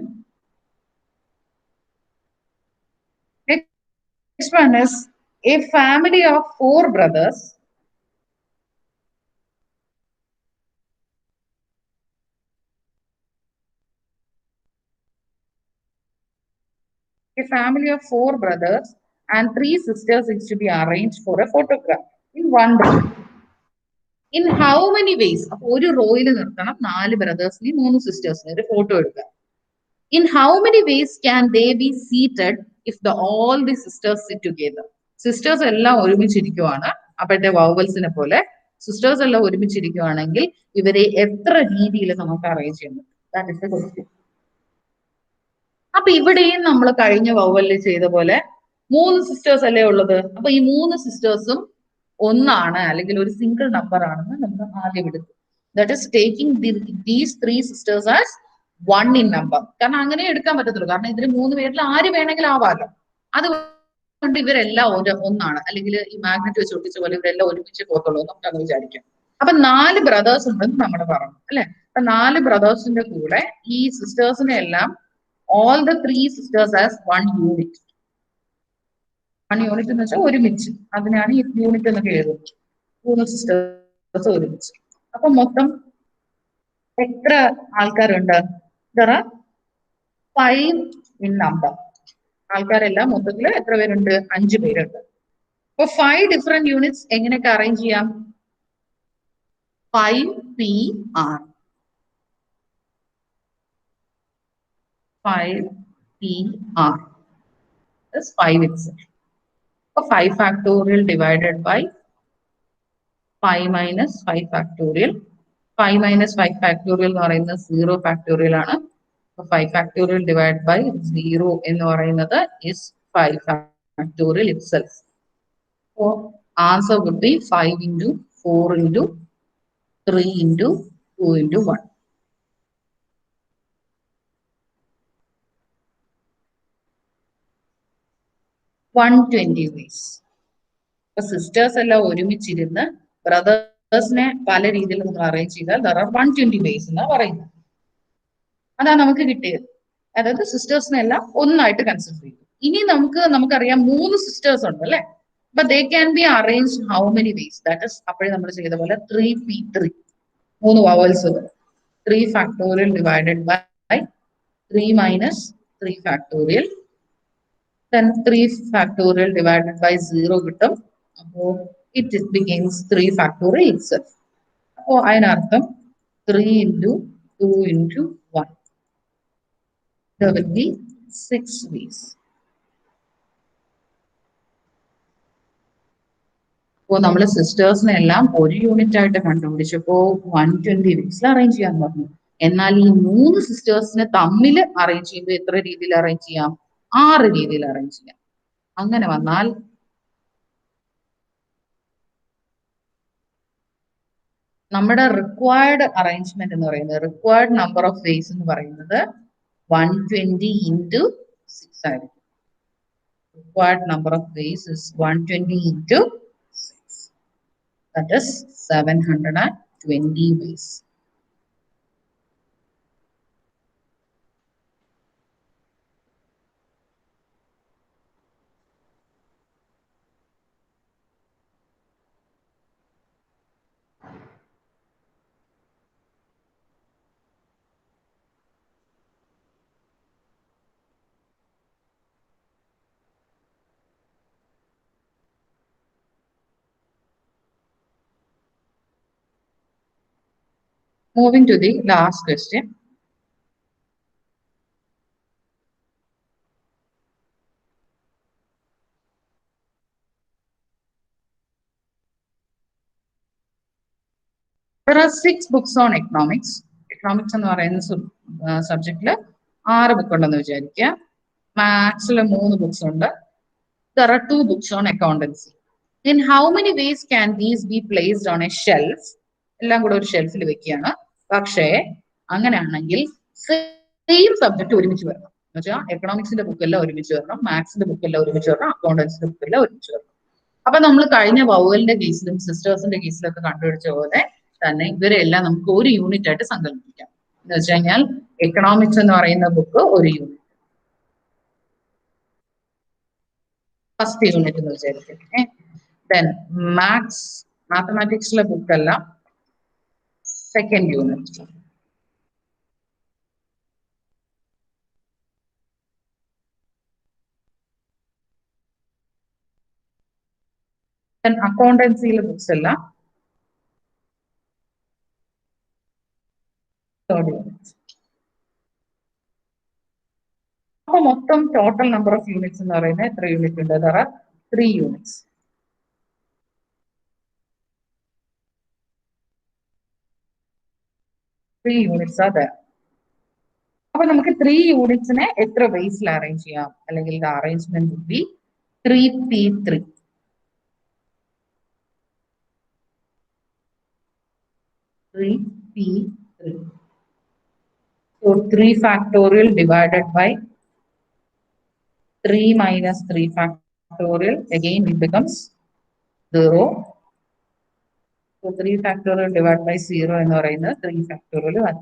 Next one is a family of 4 brothers. A family of 4 brothers and 3 sisters is to be arranged for a photograph in one row. In how many ways? അപ്പൊ ഒരു റോയിൽ നിർത്തണം 4 ബ്രദേഴ്സിനെയും 3 സിസ്റ്റേഴ്സിനെയും ഒരു photo എടുക്കുക. In how many ways can they be seated if all the sisters sit together. Sisters എല്ലാം ഒരുമിച്ചിരിക്കുവാണ്. അപ്പോഴത്തെ വൗവൽസിനെ പോലെ sisters എല്ലാം ഒരുമിച്ചിരിക്കുവാണെങ്കിൽ ഇവരെ എത്ര രീതിയിൽ നമുക്ക് അറേഞ്ച് ചെയ്യാൻ പറ്റും? That is the question. അപ്പൊ ഇവിടെയും നമ്മൾ കഴിഞ്ഞ വൗവലിൽ ചെയ്ത പോലെ 3 സിസ്റ്റേഴ്സ് അല്ലേ ഉള്ളത്. അപ്പൊ ഈ 3 സിസ്റ്റേഴ്സും ഒന്നാണ് അല്ലെങ്കിൽ ഒരു സിംഗിൾ നമ്പർ ആണെന്ന് നമ്മൾ ആദ്യം എടുക്കും. That is taking these 3 sisters as 1 in number. കാരണം അങ്ങനെ എടുക്കാൻ പറ്റത്തുള്ളൂ. കാരണം ഇതിൽ 3 പേരിൽ ആര് വേണമെങ്കിലും ആവാമല്ലോ. അതുകൊണ്ട് ഇവരെല്ലാം ഒന്നാണ്. അല്ലെങ്കിൽ ഈ മാഗ്നറ്റ് വെച്ച് ഒട്ടിച്ച പോലെ ഇവരെല്ലാം ഒരുമിച്ച് പോകത്തുള്ളൂ നമുക്ക് അത് വിചാരിക്കാം. അപ്പൊ 4 ബ്രദേഴ്സ് ഉണ്ടെന്ന് നമ്മൾ പറഞ്ഞു അല്ലെ. അപ്പൊ 4 ബ്രദേഴ്സിന്റെ കൂടെ ഈ സിസ്റ്റേഴ്സിനെ എല്ലാം all the 3 sisters as 1 unit. 1 unit എന്ന് വെച്ചാൽ ഒരുമിച്ച്. അതിനാണ് ഈ യൂണിറ്റ് എന്നൊക്കെ എഴുതുന്നത്. 3 സിസ്റ്റേഴ്സ് ഒരുമിച്ച്. അപ്പൊ മൊത്തം എത്ര ആൾക്കാരുണ്ട്? There are 5 in number. ആൾക്കാരെല്ലാം മൊത്തത്തിൽ എത്ര പേരുണ്ട്? 5 പേരുണ്ട്. അപ്പൊ 5 ഡിഫറെന്റ് യൂണിറ്റ്സ് എങ്ങനെയൊക്കെ അറേഞ്ച് ചെയ്യാം? 5PR. 5PR. That's 5 itself. So 5 factorial divided by 5 minus 5 factorial. 5 minus 5 factorial എന്ന് പറയുന്നത് 0 factorial ആണ്. 5 factorial divided by 0 എന്ന് പറയുന്നത് is 5 factorial itself. So answer would be 5 into 4 into 3 into 2 into 1. ways. ഇപ്പൊ sisters എല്ലാം ഒരുമിച്ചിരുന്ന് ബ്രദേഴ്സിനെ പല രീതിയിൽ നമ്മൾ അറേഞ്ച് ചെയ്താൽ there are 120 ways എന്നാ പറയുന്നത്. അതാണ് നമുക്ക് കിട്ടിയത്. അതായത് സിസ്റ്റേഴ്സിനെ എല്ലാം ഒന്നായിട്ട് കൺസിഡർ ചെയ്തു. ഇനി നമുക്കറിയാം 3 സിസ്റ്റേഴ്സ് ഉണ്ട് അല്ലെ. അപ്പൊ they can be arranged how many ways? That is അപ്പോഴേ നമ്മൾ ചെയ്ത പോലെ 3p3. 3 vowels 3 factorial divided by 3 minus 3 factorial. Then 3 factorial divided by 0 കിട്ടും. അപ്പോൾ it becomes 3 factorial itself. അപ്പോൾ അതിനർത്ഥം 3 into 2 into 1. There will be 6 ways. അപ്പോൾ നമ്മൾ സിസ്റ്റേഴ്സിനെ എല്ലാം ഒരു യൂണിറ്റ് ആയിട്ട് കണ്ടുപിടിച്ചപ്പോൾ 120 ways അറേഞ്ച് ചെയ്യാൻ പറഞ്ഞു. എന്നാൽ ഈ 3 സിസ്റ്റേഴ്സിനെ തമ്മിൽ അറേഞ്ച് ചെയ്യുമ്പോൾ എത്ര രീതിയിൽ അറേഞ്ച് ചെയ്യാം? 6 രീതിയിൽ അറേഞ്ച് ചെയ്യാം. അങ്ങനെ വന്നാൽ നമ്മുടെ റിക്വയർഡ് അറേഞ്ച്മെന്റ് എന്ന് പറയുന്നത് റിക്വയർഡ് നമ്പർ ഓഫ് വേസ് എന്ന് പറയുന്നത് 120 into 6 ആയിരിക്കും. Required number of ways is 120 into 6. That is 720 ways. Moving to the last question. There are 6 books on economics. Economics എന്ന് പറയുന്ന സബ്ജക്റ്റില് 6 ബുക്ക് ഉണ്ടെന്ന് വിചാരിക്കുക. മാത്സിൽ 3 ബുക്സ് ഉണ്ട്. There are 2 books on accountancy. In how many ways can these be placed on a shelf? എല്ലാം കൂടെ ഒരു ഷെൽഫിൽ വെക്കുകയാണ്. പക്ഷേ അങ്ങനെയാണെങ്കിൽ സെയിം സബ്ജക്ട് ഒരുമിച്ച് വരണം. എന്ന് വെച്ചാൽ എക്കണോമിക്സിന്റെ ബുക്കെല്ലാം ഒരുമിച്ച് വരണം, മാത്സിന്റെ ബുക്കെല്ലാം ഒരുമിച്ച് വരണം, അക്കൗണ്ടൻസിന്റെ ബുക്കെല്ലാം ഒരുമിച്ച് വരണം. അപ്പൊ നമ്മൾ കഴിഞ്ഞ വൗവലിന്റെ കേസിലും സിസ്റ്റേഴ്സിന്റെ കേസിലും ഒക്കെ കണ്ടുപിടിച്ച പോലെ തന്നെ ഇവരെല്ലാം നമുക്ക് ഒരു യൂണിറ്റ് ആയിട്ട് സങ്കല്പിക്കാം. എന്ന് വെച്ച് കഴിഞ്ഞാൽ എക്കണോമിക്സ് എന്ന് പറയുന്ന ബുക്ക് ഒരു യൂണിറ്റ്, ഫസ്റ്റ് യൂണിറ്റ് എന്ന് വിചാരിക്കട്ടെ. ദെൻ മാത്തമാറ്റിക്സിലെ ബുക്കെല്ലാം സെക്കൻഡ് യൂണിറ്റ്. അക്കൗണ്ടൻസിയിലെ ബുക്സ് എല്ലാം തേർഡ് യൂണിറ്റ്. അപ്പോൾ മൊത്തം ടോട്ടൽ നമ്പർ ഓഫ് യൂണിറ്റ്സ് എന്ന് പറയുന്നത് എത്ര യൂണിറ്റ് ഉണ്ട്? There are 3 units. Three units are there. അപ്പൊ നമുക്ക് 3 യൂണിറ്റ്സിനെ എത്ര വേസിൽ അറേഞ്ച് ചെയ്യാം? അല്ലെങ്കിൽ the arrangement would be 3p3. 3p3. So 3 factorial divided by 3 minus 3 factorial. Again it becomes 0. So 3 factorial divided by 0 എന്ന് പറയുന്നത് 3 factorial ആണ്.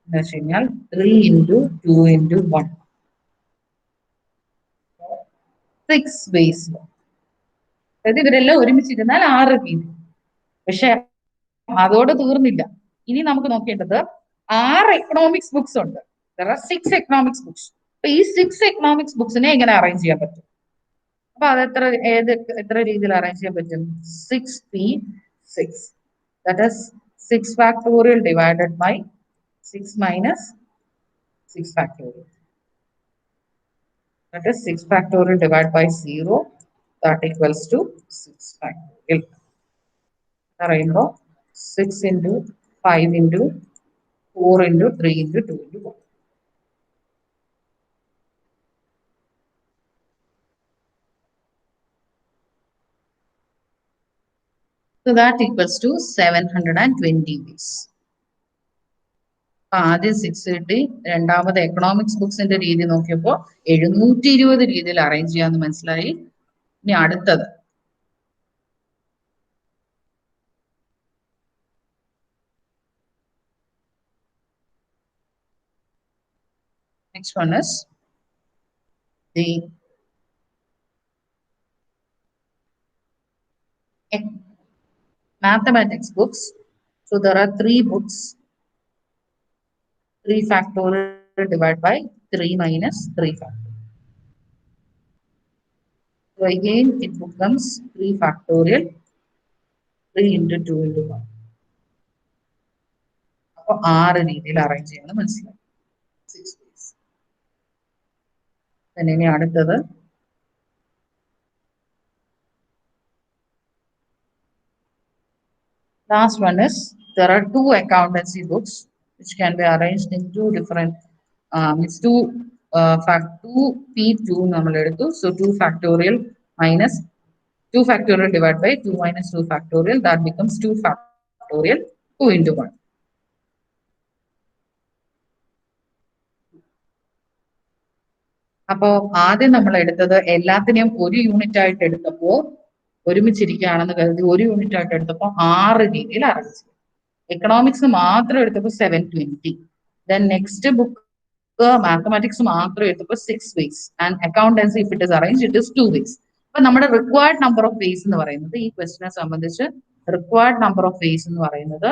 എന്ന് വെച്ച് കഴിഞ്ഞാൽ 3 into 2 into 1. 6 ways. അതായത് ഇവരെല്ലാം ഒരുമിച്ചിരുന്നാൽ 6 രീതി. പക്ഷെ അതോടെ തീർന്നില്ല. ഇനി നമുക്ക് നോക്കേണ്ടത് 6 എക്കണോമിക്സ് ബുക്സ് ഉണ്ട്. There are 6 economics books. അപ്പൊ ഈ 6 economics ബുക്സിനെ എങ്ങനെ അറേഞ്ച് ചെയ്യാൻ പറ്റും? അപ്പൊ അത് എത്ര രീതിയിൽ അറേഞ്ച് ചെയ്യാൻ പറ്റും? 6p6. That is 6 factorial divided by 6 minus 6 factorial. That is 6 factorial divided by 0. That equals to 6 factorial. പറയുമ്പോൾ 6 into 5 into 4 into 3 into 2 into 1. So that equals to 720 ways. ആദ്യം 6 കിട്ടി. രണ്ടാമത് എക്കണോമിക്സ് ബുക്സിന്റെ രീതി നോക്കിയപ്പോൾ 720 രീതിയിൽ അറേഞ്ച് ചെയ്യാന്ന് മനസ്സിലായി. ഇനി അടുത്തത് next one is the mathematics books. So there are 3 books. 3 factorial divided by 3 minus 3 factorial. So again it becomes 3 factorial 3 into 2 into 1. അപ്പോൾ 6 രീതിയിൽ അറേഞ്ച് ചെയ്യാമെന്ന് മനസ്സിലായി. 6 ways. ഇനി അടുത്തത് last one is there are 2 accountancy books which can be arranged in 2 different it's 2p2 നമ്മൾ എടുത്തു. So 2 factorial minus 2 factorial divided by 2 minus 2 factorial. That becomes 2 factorial 2 into 1. അപ്പോൾ ആദ്യം നമ്മൾ എടുത്തത് എല്ലാത്തിനെയും ഒരു യൂണിറ്റ് ആയിട്ട് എടുത്തപ്പോൾ ഒരുമിച്ചിരിക്കുകയാണെന്ന് കരുതി ഒരു യൂണിറ്റ് ആയിട്ട് എടുത്തപ്പോൾ 6 രീതിയിൽ അറേഞ്ച് ചെയ്യും. എക്കണോമിക്സ് മാത്രം എടുത്തപ്പോൾ 720. Then next book മാത്തമാറ്റിക്സ് മാത്രം എടുത്തപ്പോൾ 6 ways. And accountancy if it is arranged it is 2 ways. അപ്പൊ നമ്മുടെ റിക്വയർഡ് നമ്പർ ഓഫ് വേസ് എന്ന് പറയുന്നത് ഈ ക്വസ്റ്റിനെ സംബന്ധിച്ച് റിക്വയർഡ് നമ്പർ ഓഫ് വേസ് എന്ന് പറയുന്നത്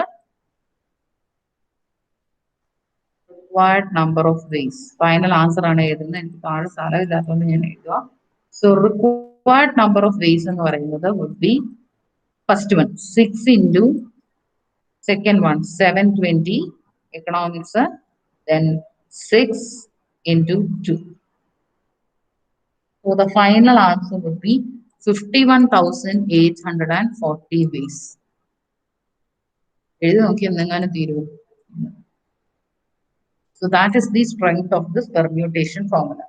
required number of ways final answer ആണ് എഴുതുന്നത്. എനിക്ക് താഴെ സ്ഥലമില്ലാത്തതുകൊണ്ട് ഞാൻ എഴുതുക. So required number of ways എന്ന് പറയുന്നത് would be first one 6 into second one 720 economics, then 6 into 2. So the final answer would be 51,840 ways. എഴുതി നോക്കി എന്തെങ്കിലും തീരുവോ? So that is the strength of this permutation formula.